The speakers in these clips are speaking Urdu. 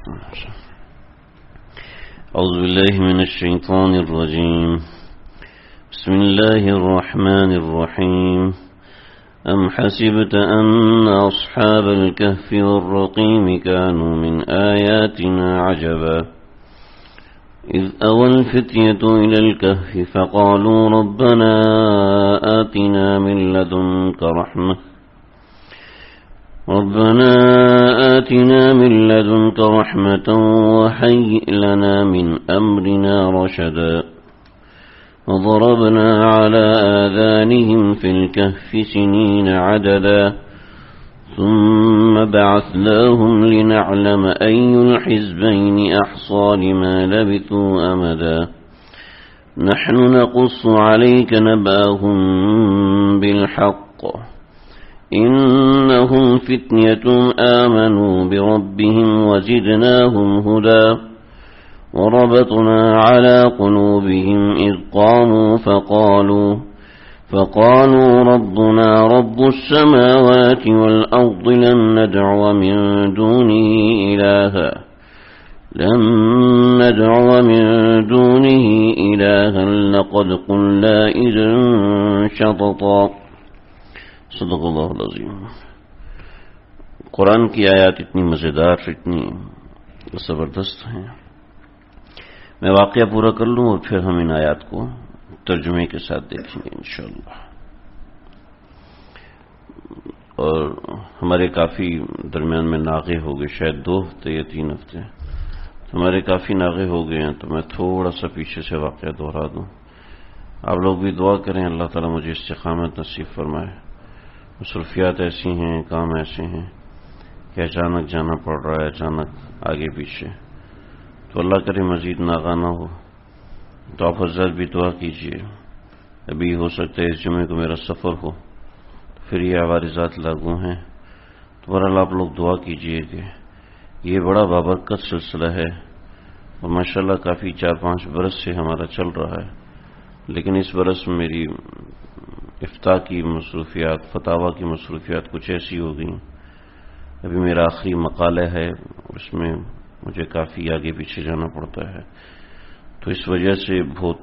أعوذ بالله من الشيطان الرجيم. بسم الله الرحمن الرحيم. أم حسبت أن أصحاب الكهف والرقيم كانوا من آياتنا عجبا إذ أوى الفتية إلى الكهف فقالوا ربنا آتنا من لدنك رحمة وهيئ لنا من أمرنا رشدا وضربنا على آذانهم في الكهف سنين عددا ثم بعثناهم لنعلم أي الحزبين أحصى لما لبثوا أمدا نحن نقص عليك نبأهم بالحق إنهم فتية آمنوا بربهم وزدناهم هدى وربطنا على قلوبهم إذ قاموا فقالوا ربنا رب السماوات والأرض لن ندعو من دونه إلها لقد قلنا إذا شططا. صدق اللہ العظیم. قرآن کی آیات اتنی مزیدار، اتنی زبردست ہیں. میں واقعہ پورا کر لوں اور پھر ہم ان آیات کو ترجمے کے ساتھ دیکھیں گے انشاءاللہ. اور ہمارے کافی درمیان میں ناغے ہو گئے، شاید 2 ہفتے یا 3 ہفتے ہمارے کافی ناغے ہو گئے ہیں، تو میں تھوڑا سا پیچھے سے واقعہ دہرا دوں. آپ لوگ بھی دعا کریں اللہ تعالیٰ مجھے استقامت نصیب فرمائے. مصروفیات ایسی ہیں، کام ایسے ہیں کہ اچانک جانا پڑ رہا ہے، اچانک آگے پیچھے، تو اللہ کرے مزید ناغہ نہ ہو. تو آپ حضرات بھی دعا کیجئے. ابھی ہو سکتا ہے اس جمعے کو میرا سفر ہو، پھر یہ عوارضات لاگو ہیں. تو بہرحال آپ لوگ دعا کیجئے کہ یہ بڑا بابرکت سلسلہ ہے اور ماشاءاللہ کافی 4-5 برس سے ہمارا چل رہا ہے. لیکن اس برس میں میری افتاء کی مصروفیات، فتاوی کی مصروفیات کچھ ایسی ہو گئیں. ابھی میرا آخری مقالہ ہے، اس میں مجھے کافی آگے پیچھے جانا پڑتا ہے، تو اس وجہ سے بہت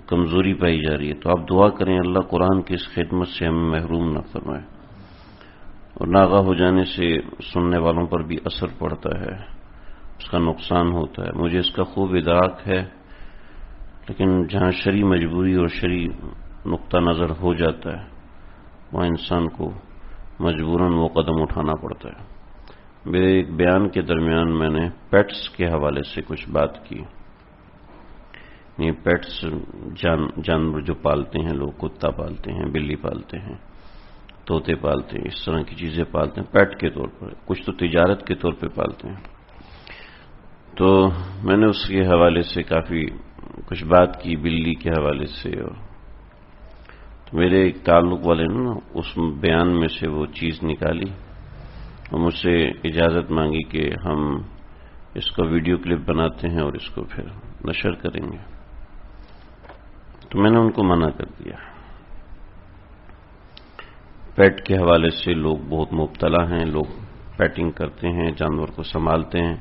کمزوری پائی جا رہی ہے. تو آپ دعا کریں اللہ قرآن کی اس خدمت سے ہمیں محروم نہ فرمائے. اور ناغہ ہو جانے سے سننے والوں پر بھی اثر پڑتا ہے، اس کا نقصان ہوتا ہے. مجھے اس کا خوب ادراک ہے، لیکن جہاں شرعی مجبوری اور شرعی نقطہ نظر ہو جاتا ہے وہاں انسان کو مجبوراً وہ قدم اٹھانا پڑتا ہے. میرے ایک بیان کے درمیان میں نے پیٹس کے حوالے سے کچھ بات کی. یہ پیٹس جانور جو پالتے ہیں لوگ، کتا پالتے ہیں، بلی پالتے ہیں، طوطے پالتے ہیں، اس طرح کی چیزیں پالتے ہیں پیٹ کے طور پر. کچھ تو تجارت کے طور پہ پالتے ہیں. تو میں نے اس کے حوالے سے کافی کچھ بات کی، بلی کے حوالے سے. اور میرے ایک تعلق والے نے اس بیان میں سے وہ چیز نکالی اور مجھ سے اجازت مانگی کہ ہم اس کا ویڈیو کلپ بناتے ہیں اور اس کو پھر نشر کریں گے. تو میں نے ان کو منع کر دیا. پیٹ کے حوالے سے لوگ بہت مبتلا ہیں، لوگ پیٹنگ کرتے ہیں، جانور کو سنبھالتے ہیں،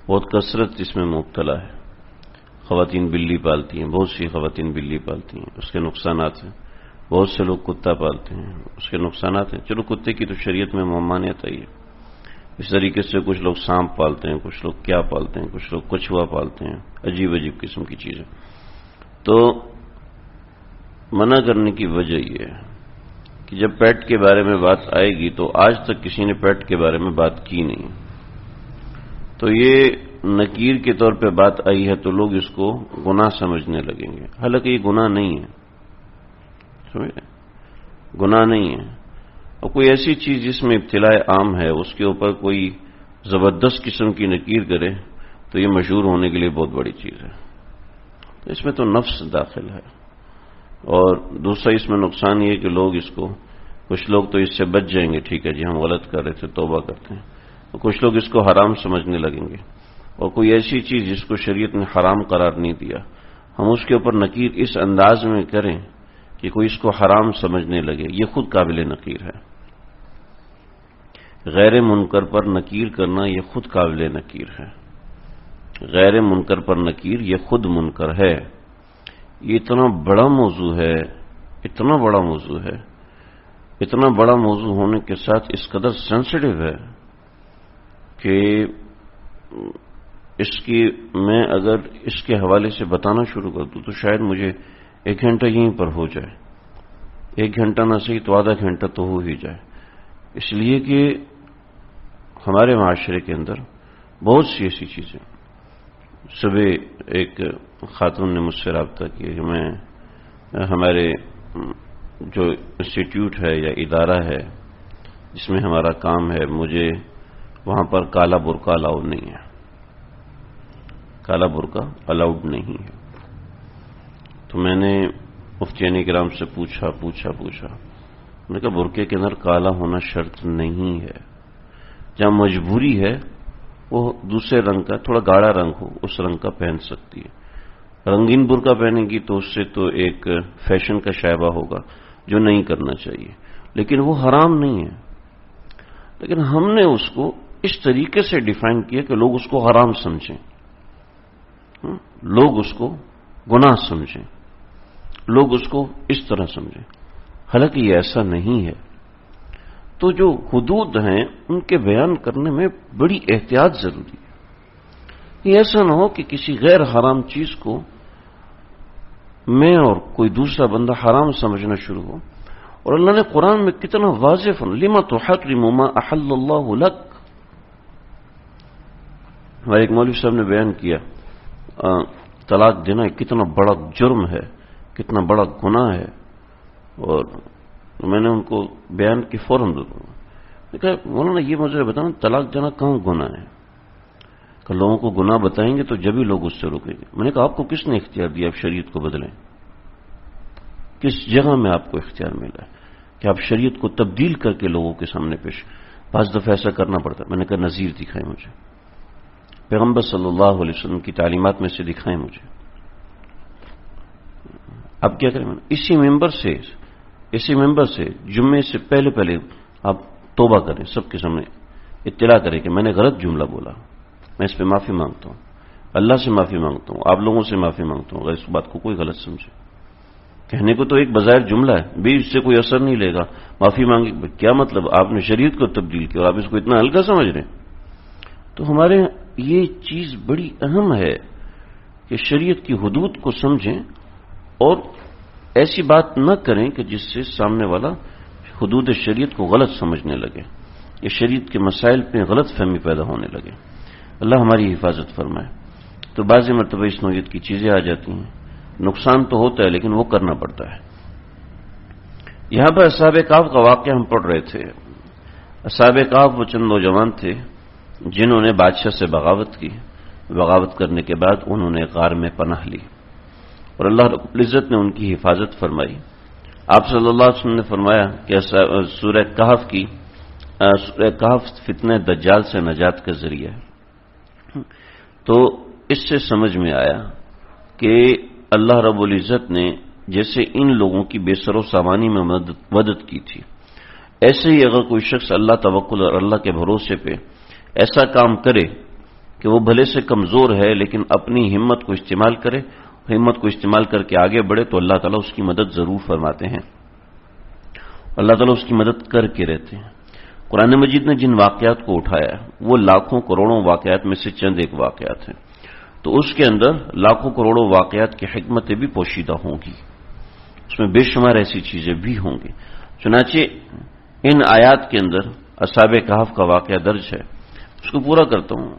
بہت کثرت اس میں مبتلا ہے. خواتین بلی پالتی ہیں، بہت سی خواتین بلی پالتی ہیں، اس کے نقصانات ہیں. بہت سے لوگ کتا پالتے ہیں، اس کے نقصانات ہیں. چلو کتے کی تو شریعت میں ممانعت ہے. اس طریقے سے کچھ لوگ سانپ پالتے ہیں، کچھ لوگ کیا پالتے ہیں، کچھ لوگ کچھوا پالتے ہیں، عجیب عجیب قسم کی چیزیں. تو منع کرنے کی وجہ یہ ہے کہ جب پیٹ کے بارے میں بات آئے گی تو آج تک کسی نے پیٹ کے بارے میں بات کی نہیں. تو یہ نکیر کے طور پہ بات آئی ہے تو لوگ اس کو گناہ سمجھنے لگیں گے، حالانکہ یہ گناہ نہیں ہے. گناہ نہیں ہے. اور کوئی ایسی چیز جس میں ابتلاء عام ہے اس کے اوپر کوئی زبردست قسم کی نکیر کرے تو یہ مشہور ہونے کے لیے بہت بڑی چیز ہے. تو اس میں تو نفس داخل ہے. اور دوسرا اس میں نقصان یہ کہ لوگ اس کو، کچھ لوگ تو اس سے بچ جائیں گے، ٹھیک ہے جی ہم غلط کر رہے تھے توبہ کرتے ہیں، اور کچھ لوگ اس کو حرام سمجھنے لگیں گے. اور کوئی ایسی چیز جس کو شریعت نے حرام قرار نہیں دیا ہم اس کے اوپر نکیر اس انداز میں کریں کہ کوئی اس کو حرام سمجھنے لگے، یہ خود قابل نکیر ہے. غیر منکر پر نکیر کرنا یہ خود قابل نکیر ہے. غیر منکر پر نکیر یہ خود منکر ہے. یہ اتنا بڑا موضوع ہے، اتنا بڑا موضوع ہے، اتنا بڑا موضوع ہونے کے ساتھ اس قدر سینسٹیو ہے کہ میں اگر اس کے حوالے سے بتانا شروع کر دوں تو شاید مجھے 1 گھنٹہ یہیں پر ہو جائے. 1 گھنٹہ نہ صحیح تو آدھا گھنٹہ تو ہو ہی جائے. اس لیے کہ ہمارے معاشرے کے اندر بہت سی ایسی چیزیں. صبح ایک خاتون نے مجھ سے رابطہ کیا کہ میں ہمارے جو انسٹیٹیوٹ ہے یا ادارہ ہے جس میں ہمارا کام ہے، مجھے وہاں پر کالا برقع الاؤڈ نہیں ہے. کالا برقع الاؤڈ نہیں ہے. تو میں نے مفتیان کرام سے پوچھا. میں نے کہا برقعے کے اندر کالا ہونا شرط نہیں ہے. جہاں مجبوری ہے وہ دوسرے رنگ کا، تھوڑا گاڑا رنگ ہو اس رنگ کا پہن سکتی ہے. رنگین برقع پہنے گی تو اس سے تو ایک فیشن کا شائبہ ہوگا جو نہیں کرنا چاہیے، لیکن وہ حرام نہیں ہے. لیکن ہم نے اس کو اس طریقے سے ڈیفائن کیا کہ لوگ اس کو حرام سمجھیں، لوگ اس کو گناہ سمجھیں، لوگ اس کو اس طرح سمجھیں، حالانکہ یہ ایسا نہیں ہے. تو جو حدود ہیں ان کے بیان کرنے میں بڑی احتیاط ضروری ہے. یہ ایسا نہ ہو کہ کسی غیر حرام چیز کو میں اور کوئی دوسرا بندہ حرام سمجھنا شروع ہو. اور اللہ نے قرآن میں کتنا واضح لما تحرم ما احل اللہ لک. ہمارے ایک مولوی صاحب نے بیان کیا طلاق دینا کتنا بڑا جرم ہے، کتنا بڑا گناہ ہے. اور میں نے ان کو بیان کی فوراً کہا مولانا یہ مجھے بتانا طلاق دینا کہاں گناہ ہے؟ کہ لوگوں کو گناہ بتائیں گے تو جب ہی لوگ اس سے روکیں گے. میں نے کہا آپ کو کس نے اختیار دیا آپ شریعت کو بدلیں؟ کس جگہ میں آپ کو اختیار ملا ہے کہ آپ شریعت کو تبدیل کر کے لوگوں کے سامنے پیش؟ بعض دفعہ ایسا کرنا پڑتا ہے. میں نے کہا نظیر دکھائیں مجھے، پیغمبر صلی اللہ علیہ وسلم کی تعلیمات میں سے دکھائیں مجھے. اب کیا کریں؟ اسی ممبر سے جمعے سے پہلے آپ توبہ کریں، سب کے سامنے اطلاع کریں کہ میں نے غلط جملہ بولا، میں اس پہ معافی مانگتا ہوں، اللہ سے معافی مانگتا ہوں، آپ لوگوں سے معافی مانگتا ہوں اگر اس بات کو کوئی غلط سمجھے. کہنے کو تو ایک بظاہر جملہ ہے، بھی اس سے کوئی اثر نہیں لے گا، معافی مانگے. کیا مطلب؟ آپ نے شریعت کو تبدیل کیا اور آپ اس کو اتنا ہلکا سمجھ رہے ہیں. تو ہمارے یہ چیز بڑی اہم ہے کہ شریعت کی حدود کو سمجھیں اور ایسی بات نہ کریں کہ جس سے سامنے والا حدود شریعت کو غلط سمجھنے لگے، یہ شریعت کے مسائل پہ غلط فہمی پیدا ہونے لگے. اللہ ہماری حفاظت فرمائے. تو بعض مرتبہ اس نوعیت کی چیزیں آ جاتی ہیں، نقصان تو ہوتا ہے لیکن وہ کرنا پڑتا ہے. یہاں پر اصحاب کہف کا واقعہ ہم پڑھ رہے تھے. اصحاب کہف وہ چند نوجوان تھے جنہوں نے بادشاہ سے بغاوت کی. بغاوت کرنے کے بعد انہوں نے غار میں پناہ لی اور اللہ رب العزت نے ان کی حفاظت فرمائی. آپ صلی اللہ علیہ وسلم نے فرمایا کہ سورہ کہف فتنہ دجال سے نجات کا ذریعہ ہے. تو اس سے سمجھ میں آیا کہ اللہ رب العزت نے جیسے ان لوگوں کی بے سر و سامانی میں مدد کی تھی، ایسے ہی اگر کوئی شخص اللہ توکل اور اللہ کے بھروسے پہ ایسا کام کرے کہ وہ بھلے سے کمزور ہے لیکن اپنی ہمت کو استعمال کرے، ہمت کو استعمال کر کے آگے بڑھے، تو اللہ تعالیٰ اس کی مدد ضرور فرماتے ہیں. اللہ تعالیٰ اس کی مدد کر کے رہتے ہیں. قرآن مجید نے جن واقعات کو اٹھایا وہ لاکھوں کروڑوں واقعات میں سے چند ایک واقعات ہیں. تو اس کے اندر لاکھوں کروڑوں واقعات کی حکمتیں بھی پوشیدہ ہوں گی، اس میں بے شمار ایسی چیزیں بھی ہوں گی. چنانچہ ان آیات کے اندر اصحاب کہف کا واقعہ درج ہے. اس کو پورا کرتا ہوں.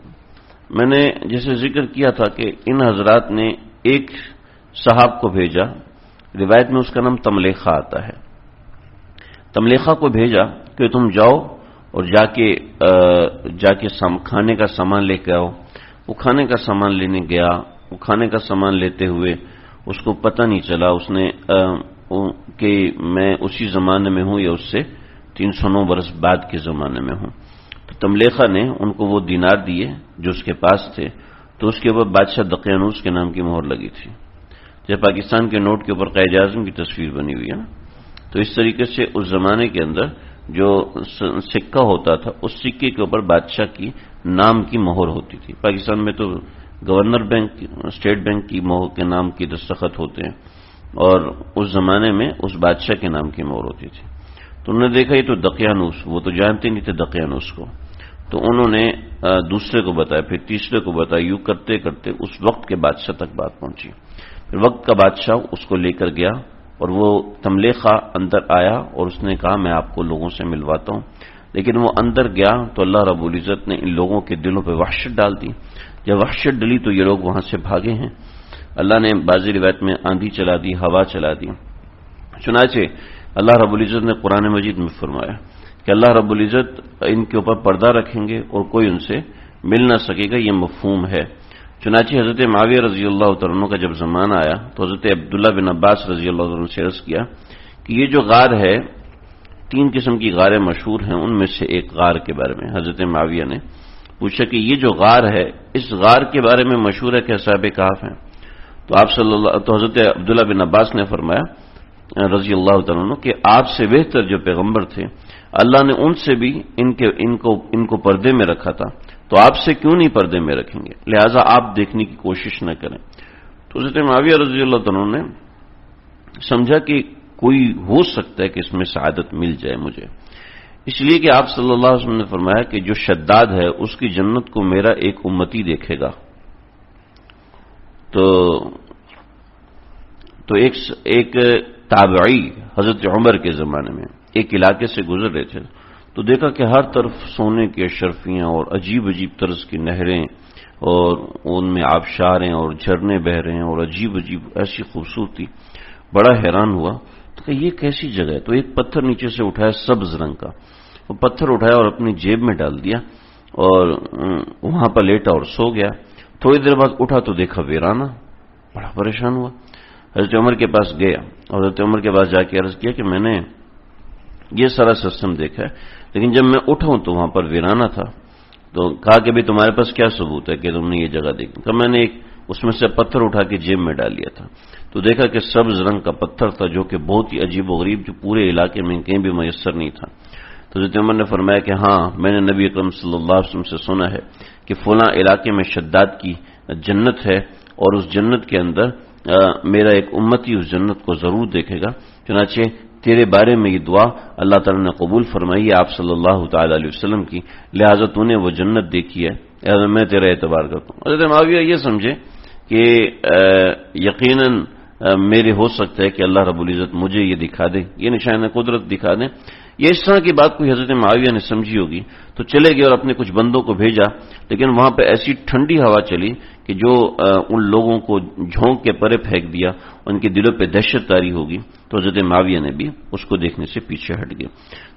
میں نے جیسے ذکر کیا تھا کہ ان حضرات نے ایک صحاب کو بھیجا، روایت میں اس کا نام تملیخہ آتا ہے. تملیخہ کو بھیجا کہ تم جاؤ اور جا کے کھانے کا سامان لے کے آؤ. وہ کھانے کا سامان لینے گیا. وہ کھانے کا سامان لیتے ہوئے اس کو پتہ نہیں چلا اس نے کہ میں اسی زمانے میں ہوں یا اس سے 309 برس بعد کے زمانے میں ہوں. تو تملیخہ نے ان کو وہ دینار دیے جو اس کے پاس تھے. تو اس کے اوپر بادشاہ دقیانوس کے نام کی مہر لگی تھی. جب پاکستان کے نوٹ کے اوپر قائد اعظم کی تصویر بنی ہوئی ہے نا، تو اس طریقے سے اس زمانے کے اندر جو سکہ ہوتا تھا اس سکے کے اوپر بادشاہ کی نام کی مہر ہوتی تھی. پاکستان میں تو گورنر بینک اسٹیٹ بینک کی مہر کے نام کی دستخط ہوتے ہیں اور اس زمانے میں اس بادشاہ کے نام کی مہر ہوتی تھی. تو انہوں نے دیکھا یہ تو دقیانوس، وہ تو جانتے نہیں تھے دقیانوس کو، تو انہوں نے دوسرے کو بتایا، پھر تیسرے کو بتایا، یوں کرتے کرتے اس وقت کے بادشاہ تک بات پہنچی. پھر وقت کا بادشاہ اس کو لے کر گیا اور وہ تملیخہ اندر آیا اور اس نے کہا میں آپ کو لوگوں سے ملواتا ہوں. لیکن وہ اندر گیا تو اللہ رب العزت نے ان لوگوں کے دلوں پہ وحشت ڈال دی. جب وحشت ڈلی تو یہ لوگ وہاں سے بھاگے ہیں. اللہ نے بعض روایت میں آندھی چلا دی، ہوا چلا دی. چنانچہ اللہ رب العزت نے قرآن مجید میں فرمایا کہ اللہ رب العزت ان کے اوپر پردہ رکھیں گے اور کوئی ان سے مل نہ سکے گا. یہ مفہوم ہے. چنانچہ حضرت معاویہ رضی اللہ تعالیٰ عنہ کا جب زمانہ آیا تو حضرت عبداللہ بن عباس رضی اللہ عنہ سے عرض کیا کہ یہ جو غار ہے، 3 قسم کی غاریں مشہور ہیں، ان میں سے ایک غار کے بارے میں حضرت معاویہ نے پوچھا کہ یہ جو غار ہے اس غار کے بارے میں مشہور ہے کہ اصحاب کہف ہیں. تو حضرت عبداللہ بن عباس نے فرمایا رضی اللہ تعالیٰ عنہ کہ آپ سے بہتر جو پیغمبر تھے اللہ نے ان سے بھی ان کو پردے میں رکھا تھا، تو آپ سے کیوں نہیں پردے میں رکھیں گے، لہٰذا آپ دیکھنے کی کوشش نہ کریں. تو حضرت معاویہ رضی اللہ تعالیٰ عنہ نے سمجھا کہ کوئی ہو سکتا ہے کہ اس میں سعادت مل جائے مجھے، اس لیے کہ آپ صلی اللہ علیہ وسلم نے فرمایا کہ جو شداد ہے اس کی جنت کو میرا ایک امتی دیکھے گا. تو ایک تابعی حضرت عمر کے زمانے میں ایک علاقے سے گزر رہے تھے تو دیکھا کہ ہر طرف سونے کی اشرفیاں اور عجیب عجیب طرز کی نہریں اور ان میں آبشاریں اور جھرنے بہ رہے ہیں اور عجیب عجیب ایسی خوبصورتی. بڑا حیران ہوا تو کہ یہ کیسی جگہ ہے. تو ایک پتھر نیچے سے اٹھایا سبز رنگ کا، وہ پتھر اٹھایا اور اپنی جیب میں ڈال دیا اور وہاں پر لیٹا اور سو گیا. تھوڑی دیر بعد اٹھا تو دیکھا ویرانہ. بڑا پریشان ہوا، حضرت عمر کے پاس گیا اور حضرت عمر کے پاس جا کے عرض کیا کہ میں نے یہ سارا سسٹم دیکھا ہے لیکن جب میں اٹھاؤں تو وہاں پر ویرانہ تھا. تو کہا کہ بھئی تمہارے پاس کیا ثبوت ہے کہ تم نے یہ جگہ دیکھی؟ کہ میں نے اس میں سے پتھر اٹھا کے جیب میں ڈال لیا تھا. تو دیکھا کہ سبز رنگ کا پتھر تھا جو کہ بہت ہی عجیب و غریب، جو پورے علاقے میں کہیں بھی میسر نہیں تھا. تو حضرت عمر نے فرمایا کہ ہاں میں نے نبی اکرم صلی اللہ علیہ وسلم سے سنا ہے کہ فلاں علاقے میں شداد کی جنت ہے اور اس جنت کے اندر میرا ایک امتی اس جنت کو ضرور دیکھے گا. چنانچہ تیرے بارے میں یہ دعا اللہ تعالیٰ نے قبول فرمائی ہے آپ صلی اللہ تعالی علیہ وسلم کی، لہٰذا تو نے وہ جنت دیکھی ہے، لہٰذا میں تیرا اعتبار کرتا ہوں. حضرت معاویہ یہ سمجھے کہ یقیناً میرے ہو سکتا ہے کہ اللہ رب العزت مجھے یہ دکھا دے، یہ نشان قدرت دکھا دیں. یہ اس طرح کی بات کوئی حضرت معاویہ نے سمجھی ہوگی تو چلے گئے اور اپنے کچھ بندوں کو بھیجا، لیکن وہاں پہ ایسی ٹھنڈی ہوا چلی کہ جو ان لوگوں کو جھونک کے پرے پھینک دیا، ان کے دلوں پہ دہشت طاری ہوگی. تو حضرت معاویہ نے بھی اس کو دیکھنے سے پیچھے ہٹ گئے.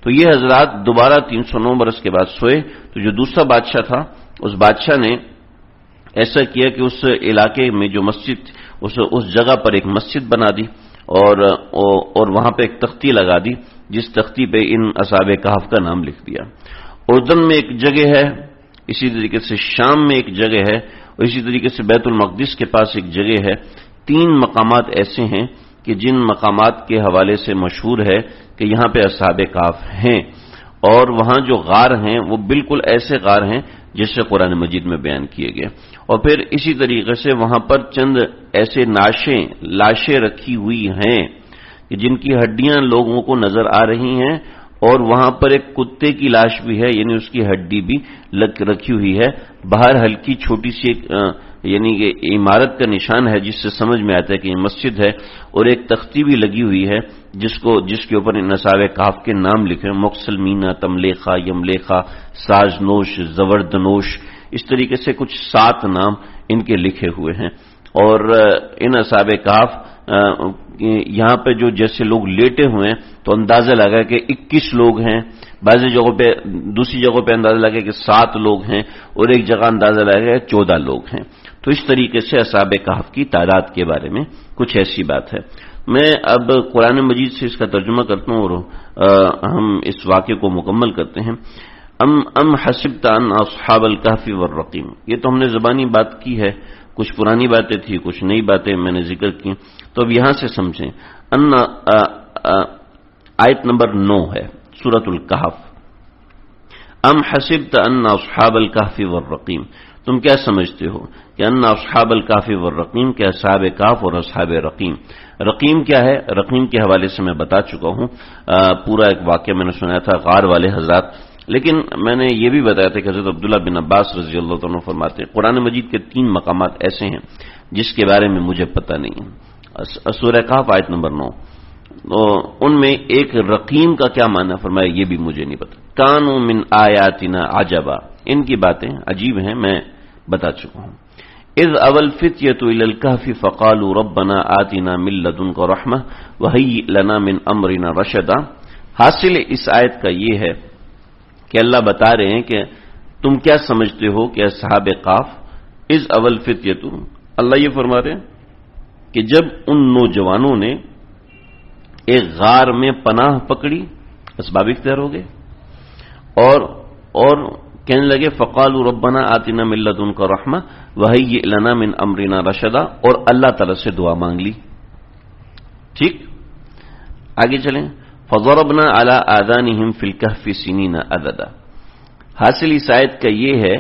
تو یہ حضرات دوبارہ 309 برس کے بعد سوئے تو جو دوسرا بادشاہ تھا اس بادشاہ نے ایسا کیا کہ اس علاقے میں جو مسجد اس جگہ پر ایک مسجد بنا دی اور وہاں پہ ایک تختی لگا دی جس تختی پہ ان اصحاب کہف کا نام لکھ دیا. اردن میں ایک جگہ ہے، اسی طریقے سے شام میں ایک جگہ ہے اور اسی طریقے سے بیت المقدس کے پاس ایک جگہ ہے. 3 مقامات ایسے ہیں کہ جن مقامات کے حوالے سے مشہور ہے کہ یہاں پہ اصحاب کہف ہیں اور وہاں جو غار ہیں وہ بالکل ایسے غار ہیں جیسے قرآن مجید میں بیان کیے گئے. اور پھر اسی طریقے سے وہاں پر چند ایسے لاشیں رکھی ہوئی ہیں کہ جن کی ہڈیاں لوگوں کو نظر آ رہی ہیں اور وہاں پر ایک کتے کی لاش بھی ہے، یعنی اس کی ہڈی بھی رکھی ہوئی ہے. باہر ہلکی چھوٹی سی ایک یعنی کہ عمارت کا نشان ہے جس سے سمجھ میں آتا ہے کہ یہ مسجد ہے اور ایک تختی بھی لگی ہوئی ہے جس کے اوپر ان اصحاب کہف کے نام لکھے ہیں، مقسلمینہ، تملیخہ، یملیخہ، ساجنوش، زوردنوش، اس طریقے سے کچھ 7 نام ان کے لکھے ہوئے ہیں. اور ان اصحاب کہف یہاں پہ جو جیسے لوگ لیٹے ہوئے ہیں تو اندازہ لگا کہ 21 لوگ ہیں، بعضی جگہوں پہ دوسری جگہوں پہ اندازہ لگا کہ 7 لوگ ہیں اور ایک جگہ اندازہ لگا کہ 14 لوگ ہیں. تو اس طریقے سے اصحاب کہف کی تعداد کے بارے میں کچھ ایسی بات ہے. میں اب قرآن مجید سے اس کا ترجمہ کرتا ہوں اور ہم اس واقعے کو مکمل کرتے ہیں. ام حسبت ان اصحاب الکہف والرقیم، یہ تو ہم نے زبانی بات کی ہے، کچھ پرانی باتیں تھی، کچھ نئی باتیں میں نے ذکر کی. تو اب یہاں سے سمجھیں. آیت نمبر 9 ہے سورۃ الکہف، ام حسبت ان اصحاب الکہف والرقیم، تم کیا سمجھتے ہو کہ ان اصحاب الکہف والرقیم، کہ اصحاب کہف اور اصحاب رقیم. رقیم کیا ہے؟ رقیم کے حوالے سے میں بتا چکا ہوں، پورا ایک واقعہ میں نے سنایا تھا غار والے حضرات. لیکن میں نے یہ بھی بتایا تھا کہ حضرت عبداللہ بن عباس رضی اللہ عنہ فرماتے ہیں قرآن مجید کے 3 مقامات ایسے ہیں جس کے بارے میں مجھے پتہ نہیں ہے. سورہ کہف آیت نمبر 9، تو ان میں ایک رقیم کا کیا معنی فرمایا یہ بھی مجھے نہیں پتا. کانوا من آیاتنا عجبا، ان کی باتیں عجیب ہیں، میں بتا چکا ہوں. اذ اول فتیۃ الی الکہف فقالوا ربنا آتنا من لدنک رحمہ وہیئ لنا من امرنا رشدا. حاصل اس آیت کا یہ ہے کہ اللہ بتا رہے ہیں کہ تم کیا سمجھتے ہو کہ اصحاب قاف اذ اول فتیۃ، اللہ یہ فرما رہے ہیں کہ جب ان نوجوانوں نے ایک غار میں پناہ پکڑی، اسباب اختیار ہو گئے اور کہنے لگے فقالوا ربنا آتنا من لدنک رحمہ وہیئ لنا من امرنا رشدا، اور اللہ تعالی سے دعا مانگ لی. ٹھیک، آگے چلیں. فضربنا علی آذانہم فی الکہف سنین عددا. حاصل اس آیت کا یہ ہے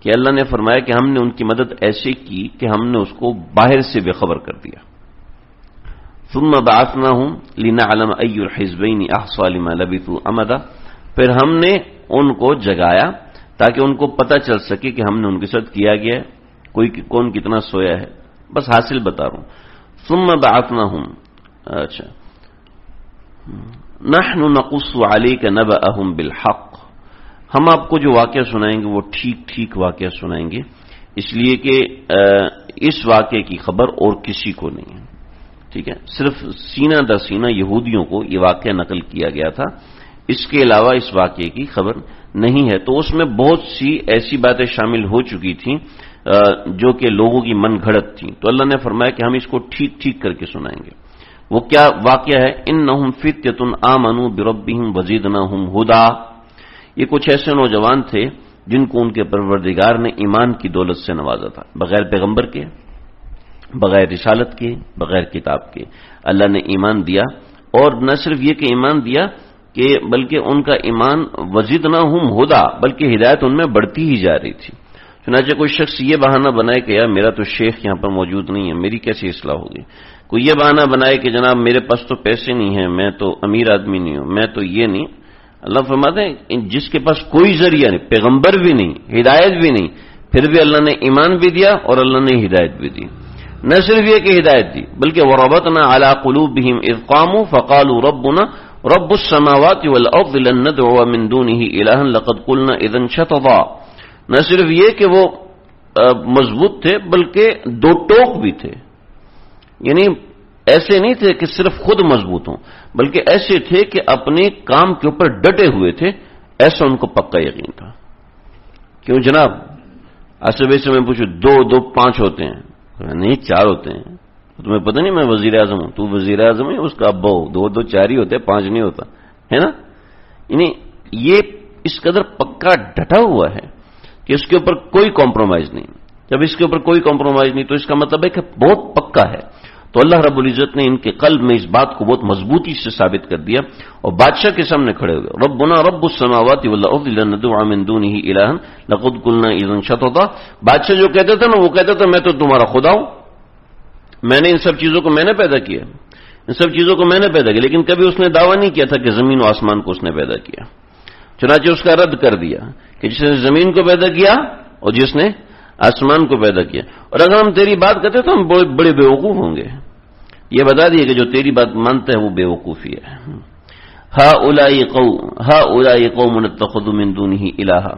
کہ اللہ نے فرمایا کہ ہم نے ان کی مدد ایسے کی کہ ہم نے اس کو باہر سے بے خبر کر دیا. ثم بعثناہم لنعلم ای الحزبین احصی لما لبثوا امدا. پھر ہم نے ان کو جگایا تاکہ ان کو پتہ چل سکے کہ ہم نے ان کے ساتھ کیا گیا ہے، کون کتنا سویا ہے. بس حاصل بتا رہا ہوں. ثم بعثناہم، اچھا، نحن نقص علیک نبأہم بالحق، ہم آپ کو جو واقعہ سنائیں گے وہ ٹھیک ٹھیک واقعہ سنائیں گے، اس لیے کہ اس واقعے کی خبر اور کسی کو نہیں ہے. ٹھیک ہے، صرف سینہ در سینہ یہودیوں کو یہ واقعہ نقل کیا گیا تھا، اس کے علاوہ اس واقعے کی خبر نہیں ہے. تو اس میں بہت سی ایسی باتیں شامل ہو چکی تھیں جو کہ لوگوں کی من گھڑت تھیں. تو اللہ نے فرمایا کہ ہم اس کو ٹھیک ٹھیک کر کے سنائیں گے. وہ کیا واقعہ ہے؟ انہم فتیۃ آمنوا بربہم وزیدناہم ھدا. یہ کچھ ایسے نوجوان تھے جن کو ان کے پروردگار نے ایمان کی دولت سے نوازا تھا، بغیر پیغمبر کے، بغیر رسالت کے، بغیر کتاب کے اللہ نے ایمان دیا. اور نہ صرف یہ کہ ایمان دیا کہ بلکہ ان کا ایمان وزیدناہم ھدا، بلکہ ہدایت ان میں بڑھتی ہی جا رہی تھی. چنانچہ کوئی شخص یہ بہانہ بنائے کہ یار میرا تو شیخ یہاں پر موجود نہیں ہے، میری کیسے اصلاح ہوگی. کوئی یہ بہانہ بنائے کہ جناب میرے پاس تو پیسے نہیں ہیں، میں تو امیر آدمی نہیں ہوں، میں تو یہ نہیں. اللہ فرماتے ہیں جس کے پاس کوئی ذریعہ نہیں، پیغمبر بھی نہیں، ہدایت بھی نہیں، پھر بھی اللہ نے ایمان بھی دیا اور اللہ نے ہدایت بھی دی. نہ صرف یہ کہ ہدایت دی بلکہ وَرَبَطْنَا عَلَىٰ قُلُوبِهِمْ إِذْ قَامُوا فَقَالُوا رَبُّنَا رَبُّ السَّمَاوَاتِ وَالْأَرْضِ لَن نَّدْعُوَ مِن دُونِهِ إِلَٰهًا لَقَدْ قُلْنَا إِذًا شَطَطًا. نہ صرف یہ کہ وہ مضبوط تھے بلکہ دو ٹوک بھی تھے، یعنی ایسے نہیں تھے کہ صرف خود مضبوط ہوں بلکہ ایسے تھے کہ اپنے کام کے اوپر ڈٹے ہوئے تھے، ایسا ان کو پکا یقین تھا. کیوں جناب؟ آصف سے میں پوچھوں 2 2 5 ہوتے ہیں؟ نہیں 4 ہوتے ہیں. تمہیں پتہ نہیں میں وزیر اعظم ہوں، تو وزیر اعظم ہے، اس کا ابا ہو، 2 2 4 ہی ہوتے ہیں، 5 نہیں ہوتا ہے نا. یعنی یہ اس قدر پکا ڈٹا ہوا ہے کہ اس کے اوپر کوئی کمپرومائز نہیں. جب اس کے اوپر کوئی کمپرومائز نہیں تو اس کا مطلب ہے کہ بہت پکا ہے. تو اللہ رب العزت نے ان کے قلب میں اس بات کو بہت مضبوطی سے ثابت کر دیا اور بادشاہ کے سامنے کھڑے ہوئے. ربنا رب السماوات والارض لن ندعو من دونه الها لقد قلنا اذا شططا. بادشاہ جو کہتا تھا نا، وہ کہتا تھا میں تو تمہارا خدا ہوں، میں نے ان سب چیزوں کو میں نے پیدا کیا، ان سب چیزوں کو میں نے پیدا کیا. لیکن کبھی اس نے دعویٰ نہیں کیا تھا کہ زمین و آسمان کو اس نے پیدا کیا. چنانچہ اس کا رد کر دیا کہ جس نے زمین کو پیدا کیا اور جس نے آسمان کو پیدا کیا. اور اگر ہم تیری بات کرتے تو ہم بڑے بیوقوف ہوں گے. یہ بتا دیے کہ جو تیری بات مانتا ہے وہ بیوقوفی ہے. ہؤلاء قوم اتخذوا من دونه الہا.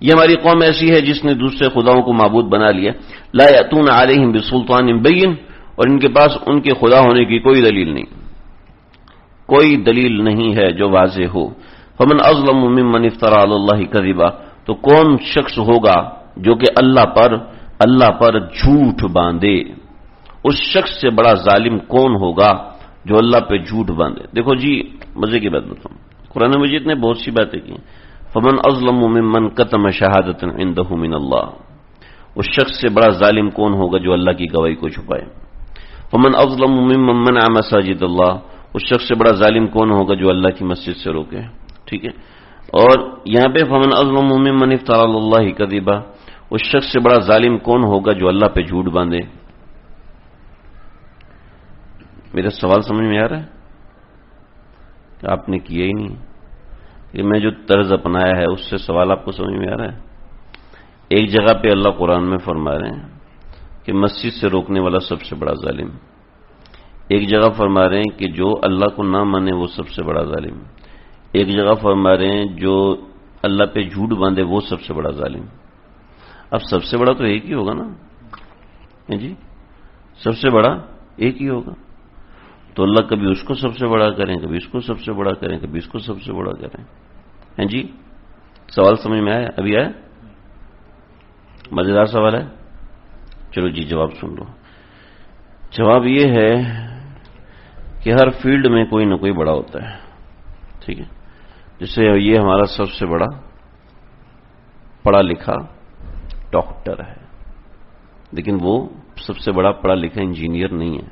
یہ ہماری قوم ایسی ہے جس نے دوسرے خداؤں کو معبود بنا لیا. لا یاتون علیہم بسلطان بین، اور ان کے پاس ان کے خدا ہونے کی کوئی دلیل نہیں، کوئی دلیل نہیں ہے جو واضح ہو. فمن اظلم ممن افترى علی اللہ کذبا. تو کون شخص ہوگا جو کہ اللہ پر جھوٹ باندھے؟ اس شخص سے بڑا ظالم کون ہوگا جو اللہ پہ جھوٹ باندھے؟ دیکھو جی مزے کی بات بتاؤں، قرآن مجید نے بہت سی باتیں کی. فمن اظلم ممن کتم شہادۃ عنده من اللہ. اس شخص سے بڑا ظالم کون ہوگا جو اللہ کی گواہی کو چھپائے. فمن اظلم ممن منع مساجد اللہ. اس شخص سے بڑا ظالم کون ہوگا جو اللہ کی مسجد سے روکے. ٹھیک ہے. اور یہاں پہ فمن اظلم ممن افترى علی اللہ کذبا، اس شخص سے بڑا ظالم کون ہوگا جو اللہ پہ جھوٹ باندھے. میرا سوال سمجھ میں آ رہا ہے کہ آپ نے کیا ہی نہیں کہ میں جو طرز اپنایا ہے اس سے سوال آپ کو سمجھ میں آ رہا ہے. ایک جگہ پہ اللہ قرآن میں فرما رہے ہیں کہ مسجد سے روکنے والا سب سے بڑا ظالم، ایک جگہ فرما رہے ہیں کہ جو اللہ کو نہ مانے وہ سب سے بڑا ظالم، ایک جگہ فرما رہے ہیں جو اللہ پہ جھوٹ باندھے وہ سب سے بڑا ظالم. اب سب سے بڑا تو ایک ہی ہوگا نا جی، سب سے بڑا ایک ہی ہوگا. تو اللہ کبھی اس کو سب سے بڑا کریں، کبھی اس کو سب سے بڑا کریں، کبھی اس کو سب سے بڑا کریں. ہیں جی، سوال سمجھ میں آیا؟ ابھی آیا؟ مزیدار سوال ہے. چلو جی جواب سن لو. جواب یہ ہے کہ ہر فیلڈ میں کوئی نہ کوئی بڑا ہوتا ہے. ٹھیک ہے. جیسے یہ ہمارا سب سے بڑا پڑھا لکھا ڈاکٹر ہے، لیکن وہ سب سے بڑا پڑھا لکھا انجینئر نہیں ہے.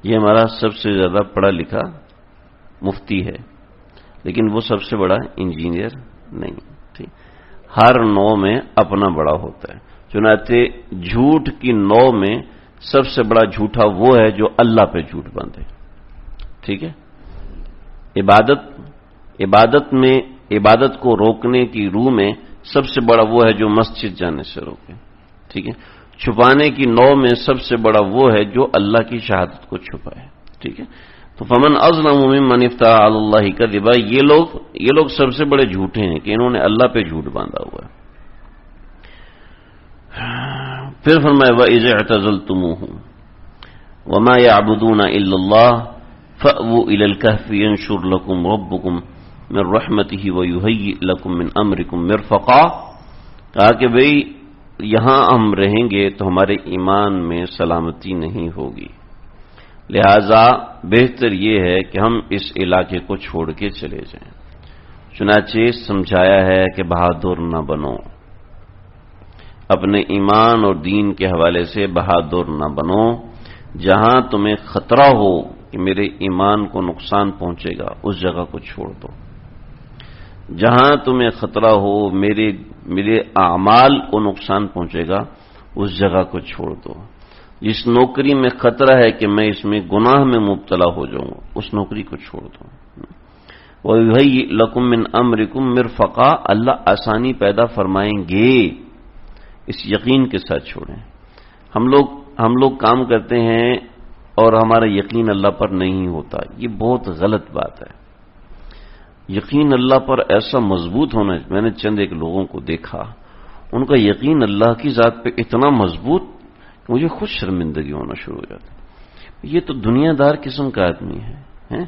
یہ ہمارا سب سے زیادہ پڑھا لکھا مفتی ہے، لیکن وہ سب سے بڑا انجینئر نہیں. ٹھیک. ہر نو میں اپنا بڑا ہوتا ہے. چنانچہ جھوٹ کی نو میں سب سے بڑا جھوٹا وہ ہے جو اللہ پہ جھوٹ باندھے. ٹھیک ہے. عبادت کو روکنے کی روح میں سب سے بڑا وہ ہے جو مسجد جانے سے روکے. ٹھیک ہے. چھپانے کی نو میں سب سے بڑا وہ ہے جو اللہ کی شہادت کو چھپائے. ٹھیک ہے. تو فمن اظلم ممن افترى علی اللہ کذبا، یہ لوگ سب سے بڑے جھوٹے ہیں کہ انہوں نے اللہ پہ جھوٹ باندھا ہوا ہے. پھر فرمایا وَإِذِ اعْتَزَلْتُمُوهُمْ وَمَا يَعْبُدُونَ إِلَّا اللَّهَ فَأْوُوا إِلَى الْكَهْفِ يَنشُرْ لَكُمْ رَبُّكُمْ مِنْ رَحْمَتِهِ وَيُهَيِّئْ لَكُمْ مِنْ أَمْرِكُمْ مِرْفَقًا. کہا کہ بھئی یہاں ہم رہیں گے تو ہمارے ایمان میں سلامتی نہیں ہوگی، لہذا بہتر یہ ہے کہ ہم اس علاقے کو چھوڑ کے چلے جائیں. چنانچہ سمجھایا ہے کہ بہادر نہ بنو، اپنے ایمان اور دین کے حوالے سے بہادر نہ بنو. جہاں تمہیں خطرہ ہو کہ میرے ایمان کو نقصان پہنچے گا اس جگہ کو چھوڑ دو. جہاں تمہیں خطرہ ہو میرے اعمال کو نقصان پہنچے گا اس جگہ کو چھوڑ دو. جس نوکری میں خطرہ ہے کہ میں اس میں گناہ میں مبتلا ہو جاؤں اس نوکری کو چھوڑ دو. وَيُهَيِّئْ لَكُم مِّنْ أَمْرِكُم مِّرْفَقًا، اللہ آسانی پیدا فرمائیں گے. اس یقین کے ساتھ چھوڑیں. ہم لوگ کام کرتے ہیں اور ہمارا یقین اللہ پر نہیں ہوتا. یہ بہت غلط بات ہے. یقین اللہ پر ایسا مضبوط ہونا ہے. میں نے چند ایک لوگوں کو دیکھا، ان کا یقین اللہ کی ذات پہ اتنا مضبوط کہ مجھے خود شرمندگی ہونا شروع ہو جاتی. یہ تو دنیا دار قسم کا آدمی ہے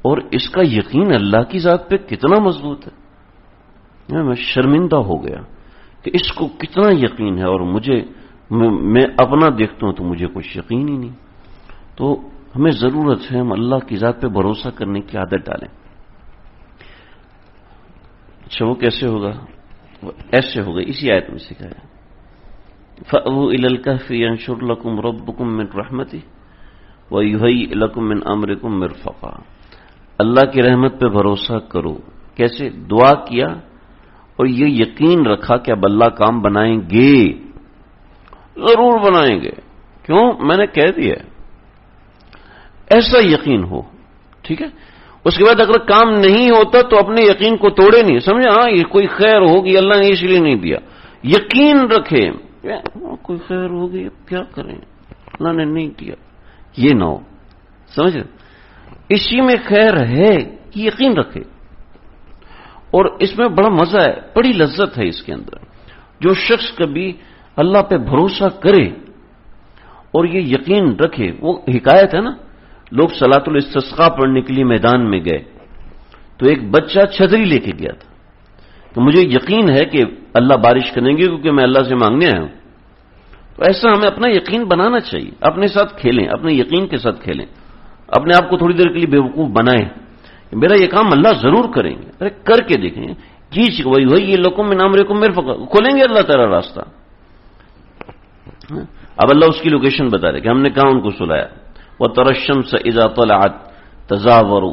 اور اس کا یقین اللہ کی ذات پہ کتنا مضبوط ہے. میں شرمندہ ہو گیا کہ اس کو کتنا یقین ہے اور میں اپنا دیکھتا ہوں تو مجھے کچھ یقین ہی نہیں. تو ہمیں ضرورت ہے ہم اللہ کی ذات پہ بھروسہ کرنے کی عادت ڈالیں. اچھا وہ کیسے ہوگا؟ ایسے ہوگا، اسی آیت میں سکھایا فَأْوُوا إِلَى الْكَهْفِ يَنشُرْ لَكُمْ رَبُّكُمْ مِنْ رَحْمَتِهِ وَيُهَيِّئْ لَكُمْ مِنْ أَمْرِكُمْ مِرْفَقًا. اللہ کی رحمت پہ بھروسہ کرو. کیسے؟ دعا کیا اور یہ یقین رکھا کہ اب اللہ کام بنائیں گے، ضرور بنائیں گے. کیوں؟ میں نے کہہ دیا. ایسا یقین ہو. ٹھیک ہے. اس کے بعد اگر کام نہیں ہوتا تو اپنے یقین کو توڑے نہیں. سمجھے؟ ہاں یہ کوئی خیر ہوگی اللہ نے اس لیے نہیں دیا. یقین رکھے کوئی خیر ہوگی اب کیا کریں اللہ نے نہیں دیا، یہ نہ ہو. سمجھ؟ اسی میں خیر ہے کہ یقین رکھے. اور اس میں بڑا مزہ ہے، بڑی لذت ہے اس کے اندر. جو شخص کبھی اللہ پہ بھروسہ کرے اور یہ یقین رکھے. وہ حکایت ہے نا، لوگ صلاۃ الاستسقاء پڑھنے کے لیے میدان میں گئے تو ایک بچہ چھتری لے کے گیا تھا کہ مجھے یقین ہے کہ اللہ بارش کریں گے کیونکہ میں اللہ سے مانگنے آیا ہوں. تو ایسا ہمیں اپنا یقین بنانا چاہیے. اپنے ساتھ کھیلیں، اپنے یقین کے ساتھ کھیلیں. اپنے آپ کو تھوڑی دیر کے لیے بیوقوف بنائیں. میرا یہ کام اللہ ضرور کریں گے. ارے کر کے دیکھیں. وَيُهَيِّئْ لَكُم مِّنْ أَمْرِكُم مِّرْفَقًا، کھولیں گے اللہ تعالیٰ راستہ. اب اللہ اس کی لوکیشن بتا رہے کہ ہم نے کہاں ان کو سلایا. وترى الشمس اذا طلعت تزاور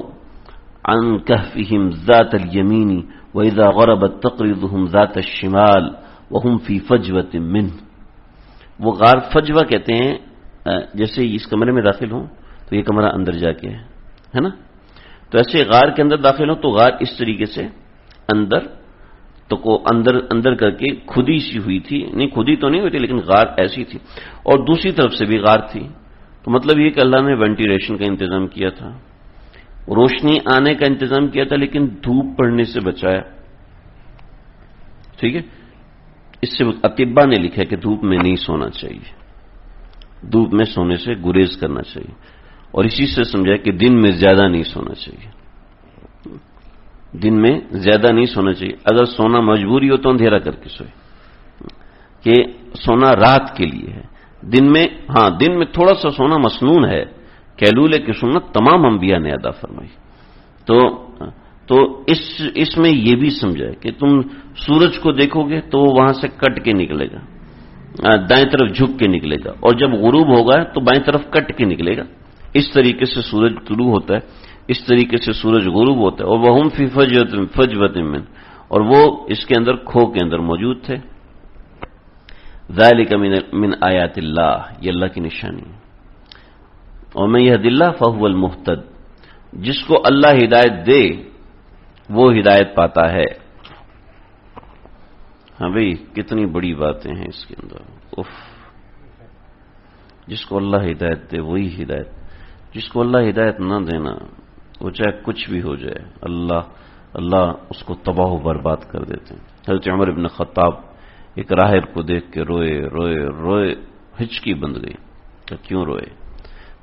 عن كهفهم ذات اليمين واذا غربت تقرضهم ذات الشمال وهم في فجوة منه. وہ غار فجوہ کہتے ہیں، جیسے اس کمرے میں داخل ہوں تو یہ کمرہ اندر جا کے ہے نا، تو ایسے غار کے اندر داخل ہوں تو غار اس طریقے سے اندر تو کو اندر کر کے کھدی سی ہوئی تھی، نہیں کھدی تو نہیں ہوئی تھی لیکن غار ایسی تھی، اور دوسری طرف سے بھی غار تھی. تو مطلب یہ کہ اللہ نے وینٹیلیشن کا انتظام کیا تھا، روشنی آنے کا انتظام کیا تھا، لیکن دھوپ پڑنے سے بچایا. ٹھیک ہے، اس سے اطباء نے لکھا کہ دھوپ میں نہیں سونا چاہیے، دھوپ میں سونے سے گریز کرنا چاہیے، اور اسی سے سمجھا کہ دن میں زیادہ نہیں سونا چاہیے، دن میں زیادہ نہیں سونا چاہیے. اگر سونا مجبوری ہو تو اندھیرا کر کے سوئے، کہ سونا رات کے لیے ہے. دن میں ہاں دن میں تھوڑا سا سونا مسنون ہے، کیلولے کی سنت تمام انبیاء نے ادا فرمائی. تو اس میں یہ بھی سمجھا ہے کہ تم سورج کو دیکھو گے تو وہاں سے کٹ کے نکلے گا، دائیں طرف جھک کے نکلے گا، اور جب غروب ہوگا تو بائیں طرف کٹ کے نکلے گا. اس طریقے سے سورج طلوع ہوتا ہے، اس طریقے سے سورج غروب ہوتا ہے. اور وہم فی فجوۃ من، اور وہ اس کے اندر کھو کے اندر موجود تھے. ذالک من آیات اللہ، یہ اللہ کی نشانی ہے. اور من یہد اللہ فہو المہتد، جس کو اللہ ہدایت دے وہ ہدایت پاتا ہے. ہاں بھئی کتنی بڑی باتیں ہیں اس کے اندر. جس کو اللہ ہدایت دے وہی ہدایت، جس کو اللہ ہدایت نہ دینا وہ چاہے کچھ بھی ہو جائے اللہ اس کو تباہ و برباد کر دیتے ہیں. حضرت عمر بن خطاب ایک راہب کو دیکھ کے روئے روئے روئے، ہچکی بند گئی کہ کیوں روئے؟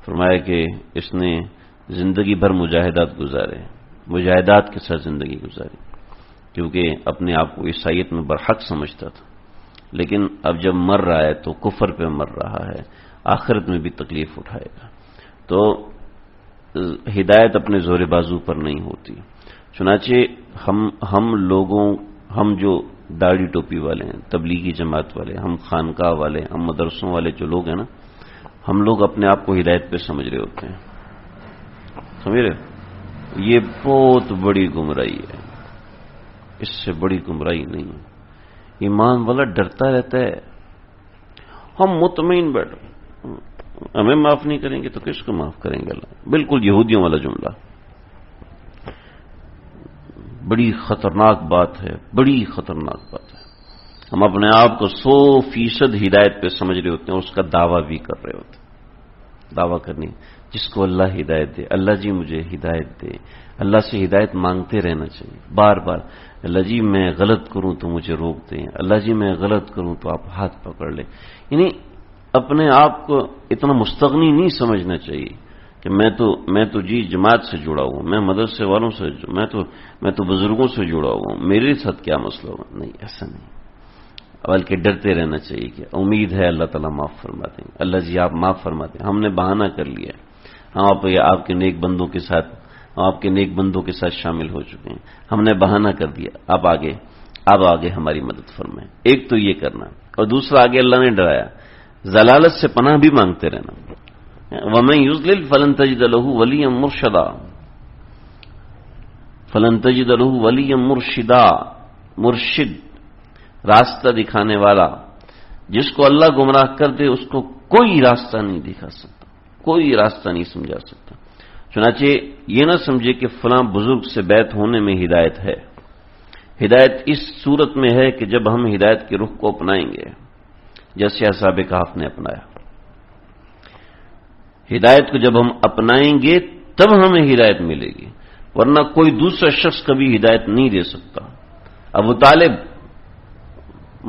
فرمایا کہ اس نے زندگی بھر مجاہدات گزارے، مجاہدات کے ساتھ زندگی گزاری، کیونکہ اپنے آپ کو عیسائیت میں برحق سمجھتا تھا، لیکن اب جب مر رہا ہے تو کفر پہ مر رہا ہے، آخرت میں بھی تکلیف اٹھائے گا. تو ہدایت اپنے زور بازو پر نہیں ہوتی. چنانچہ ہم جو داڑھی ٹوپی والے ہیں، تبلیغی جماعت والے، ہم خانقاہ والے، ہم مدرسوں والے جو لوگ ہیں نا، ہم لوگ اپنے آپ کو ہدایت پہ سمجھ رہے ہوتے ہیں. سمجھ رہے؟ یہ بہت بڑی گمراہی ہے، اس سے بڑی گمراہی نہیں ہے. ایمان والا ڈرتا رہتا ہے، ہم مطمئن بیٹھے، ہمیں معاف نہیں کریں گے تو کس کو معاف کریں گے اللہ. بالکل یہودیوں والا جملہ. بڑی خطرناک بات ہے، بڑی خطرناک بات ہے. ہم اپنے آپ کو 100% ہدایت پہ سمجھ رہے ہوتے ہیں، اس کا دعویٰ بھی کر رہے ہوتے ہیں. دعویٰ کرنی جس کو اللہ ہدایت دے، اللہ جی مجھے ہدایت دے. اللہ سے ہدایت مانگتے رہنا چاہیے بار بار. اللہ جی میں غلط کروں تو مجھے روک دیں، اللہ جی میں غلط کروں تو آپ ہاتھ پکڑ لیں. یعنی اپنے آپ کو اتنا مستغنی نہیں سمجھنا چاہیے کہ میں تو جی جماعت سے جڑا ہوں، میں مدرسے والوں سے، میں تو بزرگوں سے جڑا ہوں، میرے ساتھ کیا مسئلہ ہوگا. نہیں، ایسا نہیں، بلکہ ڈرتے رہنا چاہیے کہ امید ہے اللہ تعالیٰ معاف فرما دیں. اللہ جی آپ معاف فرما دیں، ہم نے بہانہ کر لیا، ہم آپ کے نیک بندوں کے ساتھ شامل ہو چکے ہیں، ہم نے بہانہ کر دیا، اب آگے ہماری مدد فرمائیں. ایک تو یہ کرنا، اور دوسرا آگے اللہ نے ڈرایا ضلالت سے پناہ بھی مانگتے رہنا. وَمَن يُضْلِلْ فَلَن تَجِدَ لَهُ وَلِيًّا مُرْشِدًا، فَلَن تَجِدَ لَهُ وَلِيًّا مُرْشِدًا، مرشد راستہ دکھانے والا. جس کو اللہ گمراہ کر دے اس کو کوئی راستہ نہیں دکھا سکتا، کوئی راستہ نہیں سمجھا سکتا. چنانچہ یہ نہ سمجھے کہ فلاں بزرگ سے بیعت ہونے میں ہدایت ہے. ہدایت اس صورت میں ہے کہ جب ہم ہدایت کے رخ کو اپنائیں گے، جیسے اصحاب کہف نے اپنایا. ہدایت کو جب ہم اپنائیں گے تب ہمیں ہدایت ملے گی، ورنہ کوئی دوسرا شخص کبھی ہدایت نہیں دے سکتا. ابو طالب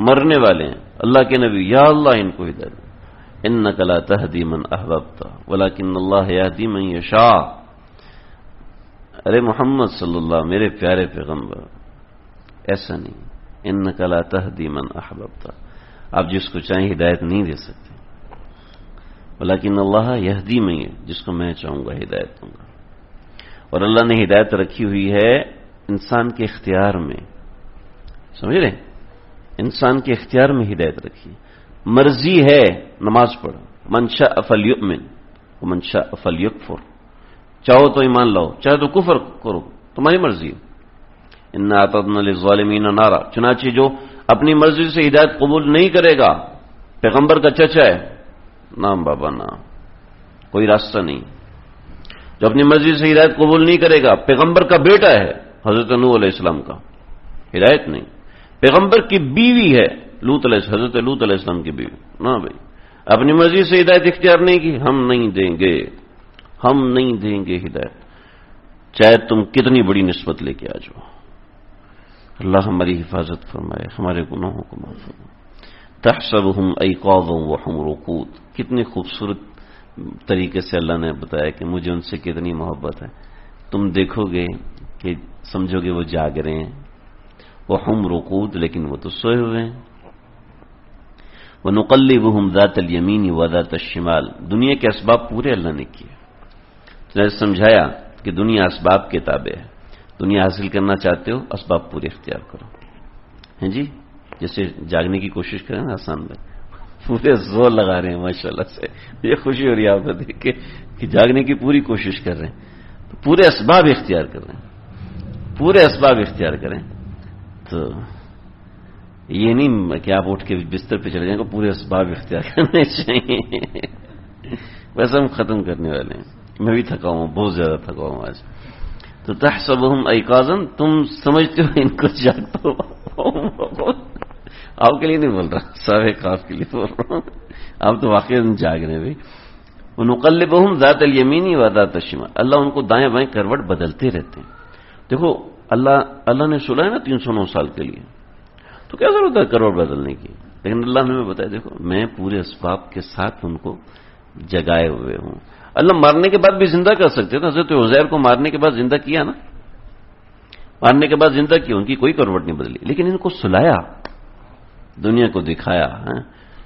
مرنے والے ہیں، اللہ کے نبی، یا اللہ ان کو ہدایت دے. انک لا تہدی من احببت ولکن اللہ یہدی من یشاء. ارے محمد صلی اللہ، میرے پیارے پیغمبر، ایسا نہیں. انک لا تہدی من احببت، آپ جس کو چاہیں ہدایت نہیں دے سکتے. ولیکن اللہ یہدی من، جس کو میں چاہوں گا ہدایت دوں گا. اور اللہ نے ہدایت رکھی ہوئی ہے انسان کے اختیار میں. سمجھ رہے؟ انسان کے اختیار میں ہدایت رکھی. مرضی ہے نماز پڑھ، من شاء فلیؤمن، ومن شاء فلیکفر، چاہو تو ایمان لاؤ، چاہے تو کفر کرو، تمہاری مرضی. انا اعتدنا للظالمین نارا، چنانچہ جو اپنی مرضی سے ہدایت قبول نہیں کرے گا، پیغمبر کا چچا ہے، نام بابا نام، کوئی راستہ نہیں. جو اپنی مرضی سے ہدایت قبول نہیں کرے گا، پیغمبر کا بیٹا ہے حضرت نوح علیہ السلام کا، ہدایت نہیں. پیغمبر کی بیوی ہے حضرت لوط علیہ السلام کی بیوی، نہ بھائی اپنی مرضی سے ہدایت اختیار نہیں کی، ہم نہیں دیں گے ہدایت، چاہے تم کتنی بڑی نسبت لے کے آ جاؤ. اللہ ہماری حفاظت فرمائے، ہمارے گناہوں کو معاف فرمائے. تحسبهم ایقاظا وهم رقود، کتنی خوبصورت طریقے سے اللہ نے بتایا کہ مجھے ان سے کتنی محبت ہے. تم دیکھو گے کہ سمجھو گے وہ جاگ رہے ہیں، وهم رقود، لیکن وہ تو سوئے ہوئے ہیں. وَنُقَلِّبُهُمْ ذَاتَ الْيَمِينِ وَذَاتَ الشِّمَالِ، دنیا کے اسباب پورے اللہ نے کیے. جیسے سمجھایا کہ دنیا اسباب کے تابع ہے، دنیا حاصل کرنا چاہتے ہو اسباب پورے اختیار کرو. ہیں جی، جیسے جاگنے کی کوشش کریں نا، آسان میں پورے زور لگا رہے ہیں ماشاءاللہ سے، یہ خوشی ہو رہی ہے آپ کو دیکھ کے کہ جاگنے کی پوری کوشش کر رہے ہیں. تو پورے اسباب اختیار کر رہے ہیں، پورے اسباب اختیار کریں. تو یہ نہیں کہ آپ اٹھ کے بستر پہ چلے جائیں، پورے اسباب اختیار کرنے چاہیے. ویسے ہم ختم کرنے والے ہیں، میں بھی تھکا ہوں، بہت زیادہ تھکا ہوں آج. تو تحسبهم ایقاظا، تم سمجھتے ہو ان کو جاگتا ہو. آپ کے لیے نہیں بول رہا، صاحب کاف کے لیے بول رہا ہوں، آپ تو واقعی جاگ رہے ہیں بھائی. وَنُقَلِّبُهُمْ ذَاتَ الْيَمِينِ وَذَاتَ الشِّمَالِ، اللہ ان کو دائیں بائیں کروٹ بدلتے رہتے ہیں. دیکھو اللہ نے سنا ہے نا 309 سال کے لیے، تو کیا ضرورت ہے کروٹ بدلنے کی؟ لیکن اللہ نے بتایا دیکھو میں پورے اسباب کے ساتھ ان کو جگائے ہوئے ہوں. اللہ مارنے کے بعد بھی زندہ کر سکتے تھے. حضرت عزیر کو مارنے کے بعد زندہ کیا نا، مارنے کے بعد زندہ کیا، ان کی کوئی کروٹ نہیں بدلی، لیکن ان کو سلایا، دنیا کو دکھایا.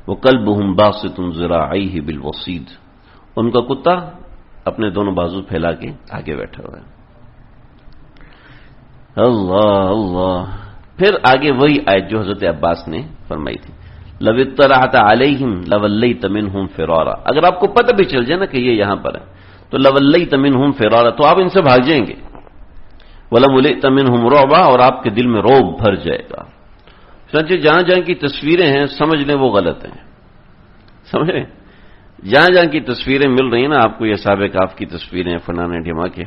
وَقَلْبُهُمْ بَاسِطٌ ذِرَاعَيْهِ بِالْوَصِيدِ، ان کا کتا اپنے دونوں بازو پھیلا کے آگے بیٹھا ہوا ہے. اللہ اللہ. پھر آگے وہی آیت جو حضرت عباس نے فرمائی تھی، لَوِ اطَّلَعْتَ عَلَيْهِمْ لَوَلَّيْتَ مِنْهُمْ فِرَارًا، اگر آپ کو پتہ بھی چل جائے نا کہ یہ یہاں پر ہے تو لَوَلَّيْتَ مِنْهُمْ فِرَارًا، تو آپ ان سے بھاگ جائیں گے. وَلَمُلِئْتَ مِنْهُمْ رُعْبًا، اور آپ کے دل میں رعب بھر جائے گا. چنانچہ جہاں جہاں کی تصویریں ہیں سمجھ لیں وہ غلط ہیں، سمجھ رہے ہیں؟ جہاں جہاں کی تصویریں مل رہی ہیں نا آپ کو، یہ اصحاب کہف کی تصویریں فلانے ڈھما کے،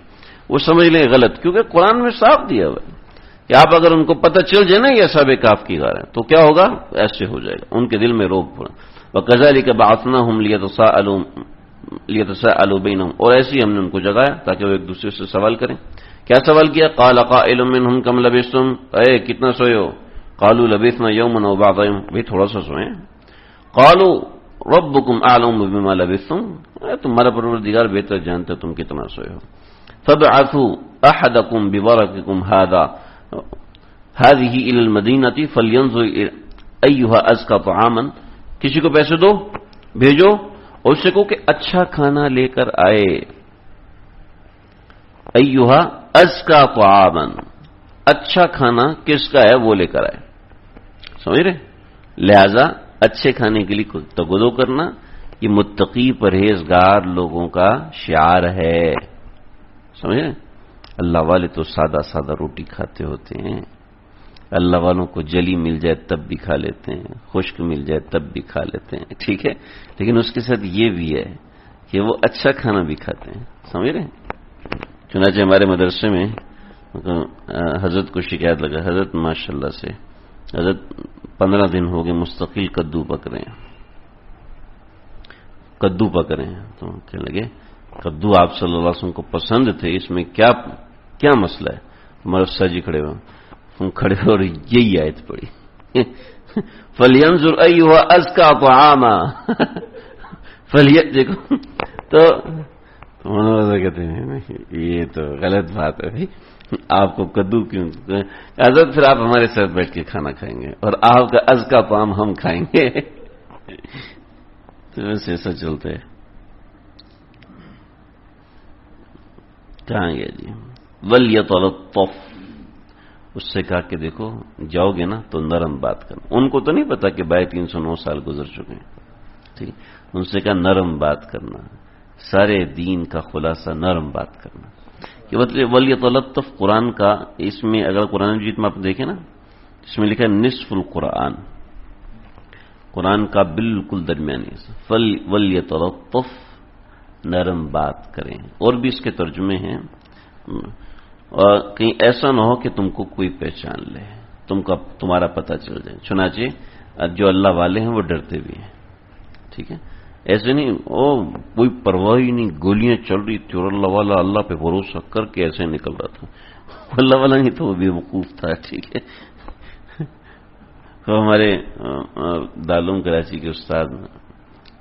وہ سمجھ لیں غلط، کیونکہ قرآن میں صاف دیا ہوا ہے کہ آپ اگر ان کو پتہ چل جائے نا یہ اصحاب کہف کی غار ہے تو کیا ہوگا، ایسے ہو جائے گا، ان کے دل میں رعب پڑا. وَكَذَلِكَ بَعَثْنَاهُمْ لِيَتَسَاءَلُوا بَيْنَهُمْ، اور ایسے ہی ہم نے ان کو جگایا تاکہ وہ ایک دوسرے سے سوال کریں. کیا سوال کیا؟ قَالَ قَائِلٌ مِّنْهُمْ كَمْ لَبِثْتُمْ، اے کتنا سوئے ہو؟ قَالُوا لَبِثْنَا يَوْمًا أَوْ بَعْضَ يَوْمٍ، بھئی تھوڑا سا سوئیں. قَالُوا رَبُّكُمْ أَعْلَمُ بِمَا لَبِثْتُمْ، تمہارا پروردگار بہتر جانتا ہے تم کتنا سوئے ہو. فَابْعَثُوا أَحَدَكُمْ بِوَرَقِكُمْ هَذِهِ إِلَى الْمَدِينَةِ فَلْيَنظُرْ أَيُّهَا أَزْكَىٰ طَعَامًا، کسی کو پیسے دو، بھیجو، اور اس سے کہو کہ اچھا کھانا لے کر آئے. أَيُّهَا أَزْكَىٰ طَعَامًا، اچھا کھانا کس کا ہے وہ لے کر آئے. سمجھ رہے؟ لہذا اچھے کھانے کے لیے تگدو کرنا یہ متقی پرہیزگار لوگوں کا شعار ہے. سمجھ رہے؟ اللہ والے تو سادہ سادہ روٹی کھاتے ہوتے ہیں، اللہ والوں کو جلی مل جائے تب بھی کھا لیتے ہیں، خشک مل جائے تب بھی کھا لیتے ہیں، ٹھیک ہے، لیکن اس کے ساتھ یہ بھی ہے کہ وہ اچھا کھانا بھی کھاتے ہیں. سمجھ رہے؟ چنانچہ ہمارے مدرسے میں حضرت کو شکایت لگا، حضرت ماشاءاللہ سے حضرت 15 دن ہو گئے مستقل کدو پک رہے ہیں، کدو پک رہے ہیں. تو کہنے لگے کدو آپ صلی اللہ علیہ وسلم کو پسند تھے، اس میں کیا مسئلہ ہے؟ ہمارے استاد جی کھڑے ہوئے، ہم کھڑے اور یہی آیت پڑی فَلْيَنظُرْ أَيُّهَا أَزْكَىٰ طَعَامًا. دیکھو تو کہتے ہیں یہ تو غلط بات ہے بھائی، آپ کو کدو کیوں؟ حضرت پھر آپ ہمارے ساتھ بیٹھ کے کھانا کھائیں گے اور آپ کا ازکا طعام ہم کھائیں گے. تو ویسے ایسا چلتا ہے. کہاں گیا جی؟ وَلْيَتَلَطَّفْ، اس سے کہا کہ دیکھو جاؤ گے نا تو نرم بات کرنا. ان کو تو نہیں پتا کہ 309 سال گزر چکے ہیں، ٹھیک، ان سے کہا نرم بات کرنا، سارے دین کا خلاصہ نرم بات کرنا. کہ مطلب ولیتلطف قرآن کا، اس میں اگر قرآن مجید میں آپ دیکھیں نا، اس میں لکھا ہے نصف القرآن، قرآن کا بالکل درمیانی ولیتلطف، نرم بات کریں. اور بھی اس کے ترجمے ہیں، اور کہیں ایسا نہ ہو کہ تم کو کوئی پہچان لے، تمہارا پتہ چل جائے. چنانچہ جو اللہ والے ہیں وہ ڈرتے بھی ہیں. ٹھیک ہے، ایسے نہیں کوئی پرواہ ہی نہیں، گولیاں چل رہی تھی اور اللہ والا اللہ پہ بھروسہ کر کے ایسے نکل رہا تھا. اللہ والا نہیں تو وہ بے وقوف تھا. ٹھیک ہے، تو ہمارے دارالعلوم کراچی کے استاد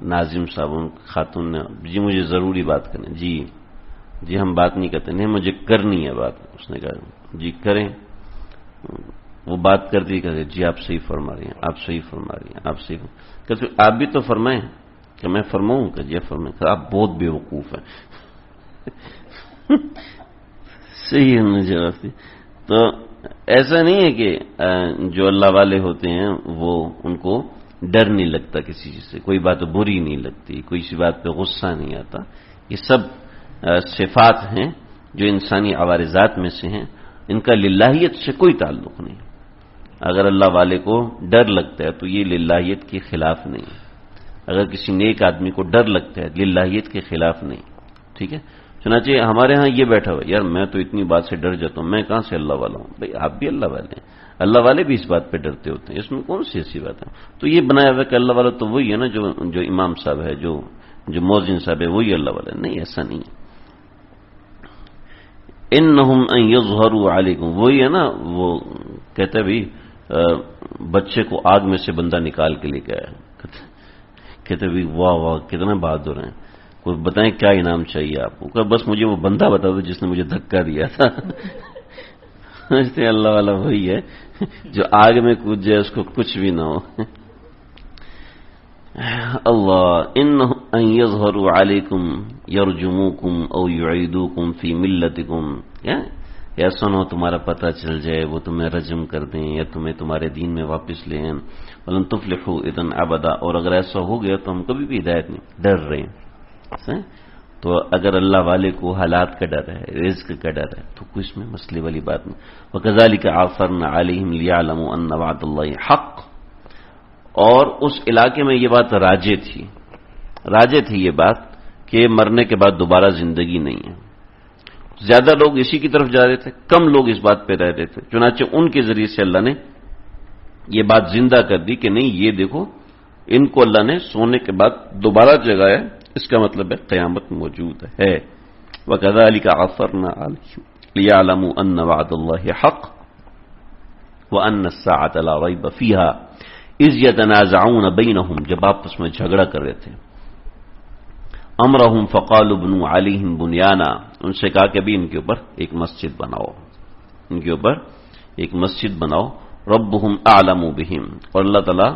ناظم صاحب، ان خاتون نے، جی مجھے ضروری بات کریں. جی ہم بات نہیں کرتے، نہیں مجھے کرنی ہے بات. اس نے کہا جی کریں. وہ بات کرتی کہتے جی آپ صحیح فرما رہی ہیں، آپ صحیح فرما رہی ہیں، آپ صحیح کہتے آپ بھی تو فرمائیں. کہ میں فرماؤں کہ جی فرمائیں. آپ بہت بے وقوف ہیں. صحیح ہے نے جواب دی. تو ایسا نہیں ہے کہ جو اللہ والے ہوتے ہیں وہ ان کو ڈر نہیں لگتا کسی چیز سے، کوئی بات بری نہیں لگتی، کوئی سی بات پہ غصہ نہیں آتا. یہ سب صفات ہیں جو انسانی عوارضات میں سے ہیں، ان کا للہیت سے کوئی تعلق نہیں. اگر اللہ والے کو ڈر لگتا ہے تو یہ للہیت کے خلاف نہیں. اگر کسی نیک آدمی کو ڈر لگتا ہے للہیت کے خلاف نہیں. ٹھیک ہے، چنانچہ ہمارے ہاں یہ بیٹھا ہوا یار میں تو اتنی بات سے ڈر جاتا ہوں، میں کہاں سے اللہ والا ہوں؟ بھائی آپ بھی اللہ والے ہیں، اللہ والے بھی اس بات پہ ڈرتے ہوتے ہیں، اس میں کون سی ایسی بات ہے؟ تو یہ بنایا ہوا کہ اللہ والا تو وہی ہے نا جو امام صاحب ہے، جو مؤذن صاحب ہے، وہی اللہ والا ہے. نہیں، ایسا نہیں ہے. انہم ان یظہروا علیکم، وہی ہے نا، وہ کہتے ہیں بھائی بچے کو آگ میں سے بندہ نکال کے لے کے آیا. کہتے بھی واہ واہ کتنا بہادر ہیں، کوئی بتائیں کیا انعام چاہیے آپ کو؟ بس مجھے وہ بندہ بتا دو جس نے مجھے دھکا دیا تھا. اللہ والا وہی ہے جو آگ میں کود جائے اس کو کچھ بھی نہ ہو. اللہ ان یظہروا علیکم یرجموکم او یعیدوکم فی ملتکم، ایسا نہ ہو تمہارا پتہ چل جائے وہ تمہیں رجم کر دیں یا تمہیں تمہارے دین میں واپس لے آئیں. ولن تفلحوا اذا ابدا، اور اگر ایسا ہو گیا تو ہم کبھی بھی ہدایت نہیں. ڈر رہے ہیں تو اگر اللہ والے کو حالات کا ڈر ہے، رزق کا ڈر ہے، تو کوئی اس میں مسئلے والی بات نہیں. وَكَذَلِكَ عَثَرْنَا عَلَيْهِمْ لِيَعْلَمُوا أَنَّ وَعْدَ اللَّهِ حَقٌّ، اور اس علاقے میں یہ بات راجے تھی یہ بات کہ مرنے کے بعد دوبارہ زندگی نہیں ہے. زیادہ لوگ اسی کی طرف جا رہے تھے، کم لوگ اس بات پہ رہ رہے تھے. چنانچہ ان کے ذریعے سے اللہ نے یہ بات زندہ کر دی کہ نہیں یہ دیکھو ان کو اللہ نے سونے کے بعد دوبارہ جگایا. اس کا مطلب ہے قیامت موجود ہے. وَكَذَلِكَ عَثَرْنَا عَلَيْهِمْ لِيَعْلَمُوا أَنَّ وَعْدَ اللَّهِ حَقٌّ وَأَنَّ السَّاعَةَ لَا رَيْبَ فِيهَا إِذْ يَتَنَازَعُونَ بَيْنَهُمْ، جب آپس میں جھگڑا کر رہے تھے. أَمْرَهُمْ فَقَالُوا ابْنُوا عَلَيْهِمْ بُنْيَانًا، ان سے کہا کہ ابھی ان کے اوپر ایک مسجد بناؤ، ان کے اوپر ایک مسجد بناؤ. ربهم اعلم بهم، اور اللہ تعالیٰ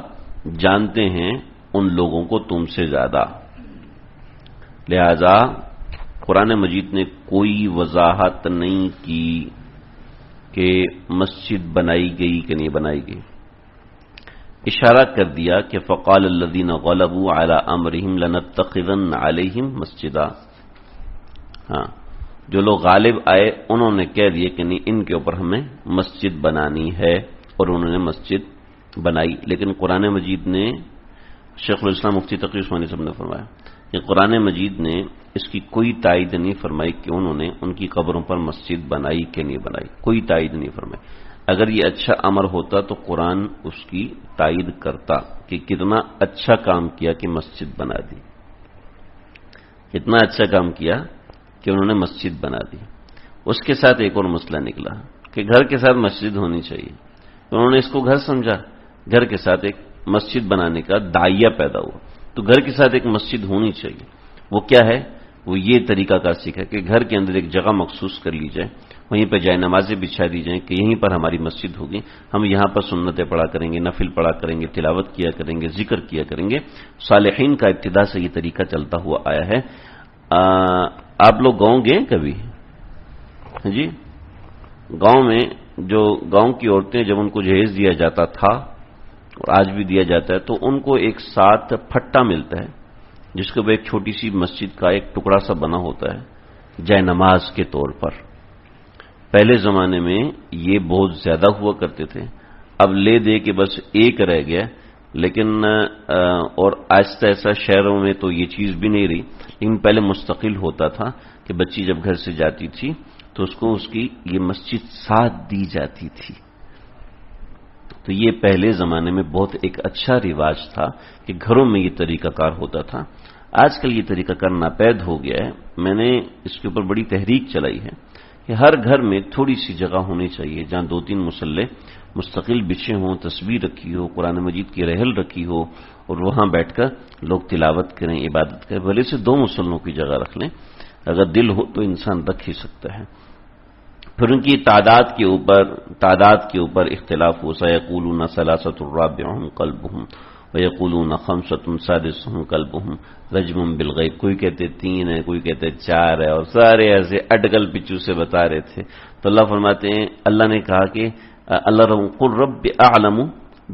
جانتے ہیں ان لوگوں کو تم سے زیادہ. لہذا قرآن مجید نے کوئی وضاحت نہیں کی کہ مسجد بنائی گئی کہ نہیں بنائی گئی. اشارہ کر دیا کہ فقال الذین غلبوا علی امرہم لنتخذن علیہم مسجدا. ہاں، جو لوگ غالب آئے انہوں نے کہہ دیا کہ نہیں ان کے اوپر ہمیں مسجد بنانی ہے، اور انہوں نے مسجد بنائی. لیکن قرآن مجید نے، شیخ الاسلام مفتی تقی عثمانی صاحب نے فرمایا کہ قرآن مجید نے اس کی کوئی تائید نہیں فرمائی کہ انہوں نے ان کی قبروں پر مسجد بنائی کہ نہیں بنائی. کوئی تائید نہیں فرمائی. اگر یہ اچھا امر ہوتا تو قرآن اس کی تائید کرتا کہ کتنا اچھا کام کیا کہ مسجد بنا دی، کتنا اچھا کام کیا کہ انہوں نے مسجد بنا دی. اس کے ساتھ ایک اور مسئلہ نکلا کہ گھر کے ساتھ مسجد ہونی چاہیے. انہوں نے اس کو گھر سمجھا، گھر کے ساتھ ایک مسجد بنانے کا داعیہ پیدا ہوا. تو گھر کے ساتھ ایک مسجد ہونی چاہیے. وہ کیا ہے؟ وہ یہ طریقہ کار سیکھا کہ گھر کے اندر ایک جگہ مخصوص کر لی جائے، وہیں پہ جائے نمازیں بچھا دی جائیں کہ یہیں پر ہماری مسجد ہوگی، ہم یہاں پر سنتیں پڑھا کریں گے، نفل پڑھا کریں گے، تلاوت کیا کریں گے، ذکر کیا کریں گے. صالحین کا ابتدا سے یہ طریقہ چلتا ہوا آیا ہے. آپ لوگ گاؤں گئے کبھی؟ جی، گاؤں میں جو گاؤں کی عورتیں جب ان کو جہیز دیا جاتا تھا اور آج بھی دیا جاتا ہے تو ان کو ایک ساتھ پھٹا ملتا ہے. جس کے وہ ایک چھوٹی سی مسجد کا ایک ٹکڑا سا بنا ہوتا ہے جائے نماز کے طور پر. پہلے زمانے میں یہ بہت زیادہ ہوا کرتے تھے، اب لے دے کے بس ایک رہ گیا، لیکن اور آہستہ آہستہ شہروں میں تو یہ چیز بھی نہیں رہی، لیکن پہلے مستقل ہوتا تھا کہ بچی جب گھر سے جاتی تھی تو اس کو اس کی یہ مسجد ساتھ دی جاتی تھی. تو یہ پہلے زمانے میں بہت ایک اچھا رواج تھا کہ گھروں میں یہ طریقہ کار ہوتا تھا. آج کل یہ طریقہ کار ناپید ہو گیا ہے. میں نے اس کے اوپر بڑی تحریک چلائی ہے کہ ہر گھر میں تھوڑی سی جگہ ہونی چاہیے جہاں 2-3 مصلے مستقل بچھے ہوں، تصویر رکھی ہو، قرآن مجید کی رحل رکھی ہو، اور وہاں بیٹھ کر لوگ تلاوت کریں، عبادت کریں. بھلے سے 2 مصلوں کی جگہ رکھ لیں، اگر دل ہو تو انسان رکھ ہی سکتا ہے. پھر ان کی تعداد کے اوپر اختلاف ہو. سیقولون ثلاثۃ رابعہم کلبہم ویقولون خمسۃ سادسہم کلبہم رجم بالغیب. کوئی کہتے 3 ہے، کوئی کہتے 4 ہے، اور سارے ایسے اٹکل پچو سے بتا رہے تھے. تو اللہ فرماتے ہیں، اللہ نے کہا کہ قل رب اعلم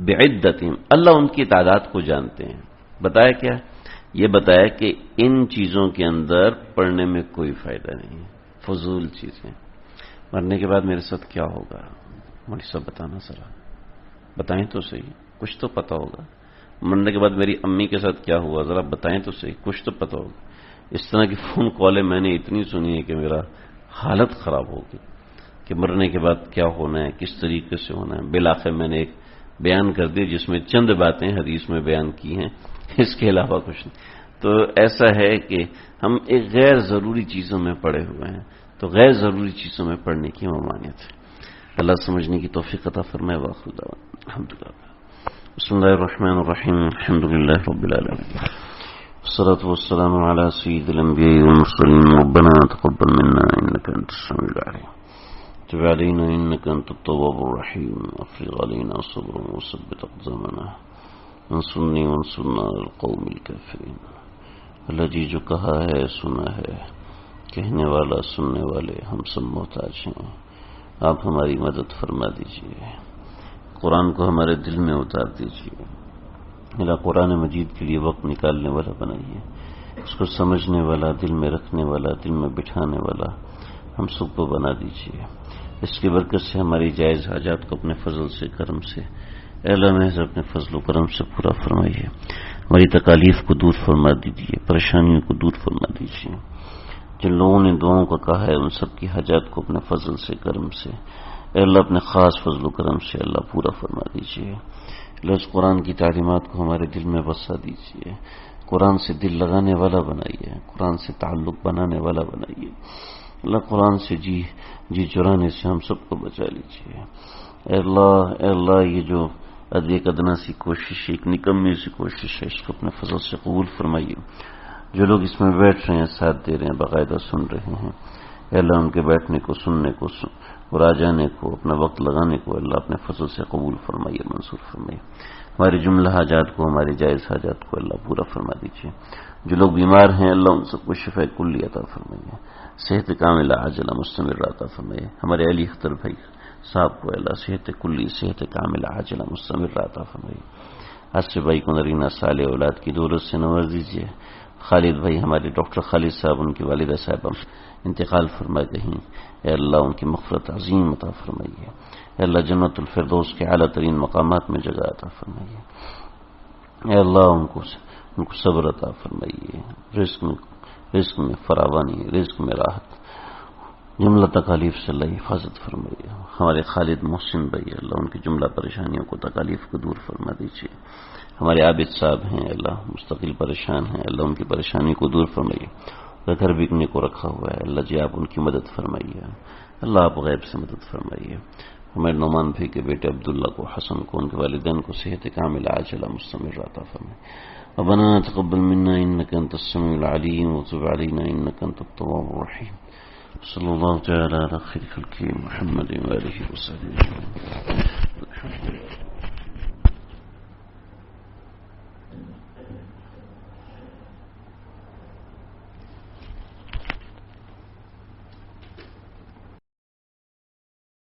بعدتہم، اللہ ان کی تعداد کو جانتے ہیں. بتایا کیا؟ یہ بتایا کہ ان چیزوں کے اندر پڑھنے میں کوئی فائدہ نہیں، فضول چیزیں. مرنے کے بعد میرے ساتھ کیا ہوگا مجھے سب بتانا، ذرا بتائیں تو صحیح، کچھ تو پتہ ہوگا. مرنے کے بعد میری امی کے ساتھ کیا ہوا ذرا بتائیں تو صحیح، کچھ تو پتہ ہوگا. اس طرح کی فون کالیں میں نے اتنی سنی ہے کہ میرا حالت خراب ہوگی کہ مرنے کے بعد کیا ہونا ہے، کس طریقے سے ہونا ہے. بالآخر میں نے ایک بیان کر دی جس میں چند باتیں حدیث میں بیان کی ہیں، اس کے علاوہ کچھ نہیں. تو ایسا ہے کہ ہم ایک غیر ضروری چیزوں میں پڑے ہوئے ہیں، تو غیر ضروری چیزوں میں پڑھنے کی ممانعت ہے. اللہ سمجھنے کی توفیق عطا فرمائے. واخر دعوانا الحمدللہ. بسم اللہ الرحمن الرحیم. الحمدللہ رب العالمین، والصلاة والسلام علی سید الانبیاء والمرسلین. ربنا تقبل منا انک انت السمیع العلیم، تب علینا انک انت التواب الرحیم. افرغ علینا صبرا وثبت اقدامنا انصرنی وانصرنا علی القوم الکافرین. اللہ جی جو کہا ہے سنا ہے، کہنے والا سننے والے ہم سب محتاج ہیں. آپ ہماری مدد فرما دیجیے، قرآن کو ہمارے دل میں اتار دیجیے. اللہ قرآن مجید کے لیے وقت نکالنے والا بنائیے، اس کو سمجھنے والا، دل میں رکھنے والا، دل میں بٹھانے والا ہم سب کو بنا دیجیے. اس کی برکت سے ہماری جائز حاجات کو اپنے فضل سے، کرم سے، اے اللہ محض اپنے فضل و کرم سے پورا فرمائیے. ہماری تکالیف کو دور فرما دیجیے، پریشانیوں کو دور فرما دیجیے. جن لوگوں نے دعاؤں کا کہا ہے ان سب کی حاجات کو اپنے فضل سے، کرم سے، اے اللہ اپنے خاص فضل و کرم سے اللہ پورا فرما دیجیے. اللہ اس قرآن کی تعلیمات کو ہمارے دل میں بسا دیجیے، قرآن سے دل لگانے والا بنائیے، قرآن سے تعلق بنانے والا بنائیے. اللہ قرآن سے جی چرانے سے ہم سب کو بچا لیجیے. اے اللہ یہ جو ایک ادنا سی کوشش، ایک نکمی سی کوشش ہے، اس کو اپنے فضل سے قبول فرمائیے. جو لوگ اس میں بیٹھ رہے ہیں، ساتھ دے رہے ہیں، باقاعدہ سن رہے ہیں، اے اللہ ان کے بیٹھنے کو، سننے کو اور آ جانے کو، اپنا وقت لگانے کو اللہ اپنے فضل سے قبول فرمائیے، منظور فرمائیے. ہمارے جملہ حاجات کو، ہماری جائز حاجات کو اللہ پورا فرما دیجیے. جو لوگ بیمار ہیں اللہ ان سب کو شفاء کلی عطا فرمائیے، صحت کاملہ عاجلہ مستمرہ عطا فرمائیے. ہمارے علی اختر بھائی صاحب کو اللہ صحت کلی، صحت کاملہ عاجلہ مستمرہ عطا فرمائیے. آصف بھائی کو نرینہ صالح اولاد کی دولت سے نواز دیجیے. خالد بھائی ہمارے ڈاکٹر خالد صاحب، ان کی والدہ صاحبہ انتقال فرما گئیں، اے اللہ ان کی مغفرت عظیم عطا فرمائیے. اے اللہ جنت الفردوس کے اعلیٰ ترین مقامات میں جگہ عطا فرمائیے. اے اللہ ان کو صبر عطا فرمائیے، رزق میں فراوانی، رزق میں راحت، جملہ تکالیف سے اللہ حفاظت فرمائیے. ہمارے خالد محسن بھائی اللہ ان کی جملہ پریشانیوں کو، تکالیف کو دور فرما دیجیے. ہمارے عابد صاحب ہیں اللہ مستقل پریشان ہیں، اللہ ان کی پریشانی کو دور فرمائیے. گھر بکنے کو رکھا ہوا ہے اللہ جی آپ ان کی مدد فرمائیے. اللہ آپ غیب سے مدد فرمائیے. ہمارے نعمان بھائی کے بیٹے عبداللہ کو، حسن کو، ان کے والدین کو صحت کاملہ عاجلہ مستمرہ عطا فرمائے. ربنا تقبل منا انك انت السميع العليم وتب علينا انك انت التواب الرحيم. صلی اللہ تعالی علی خیر خلقہ محمد و آلہ وصحبہ.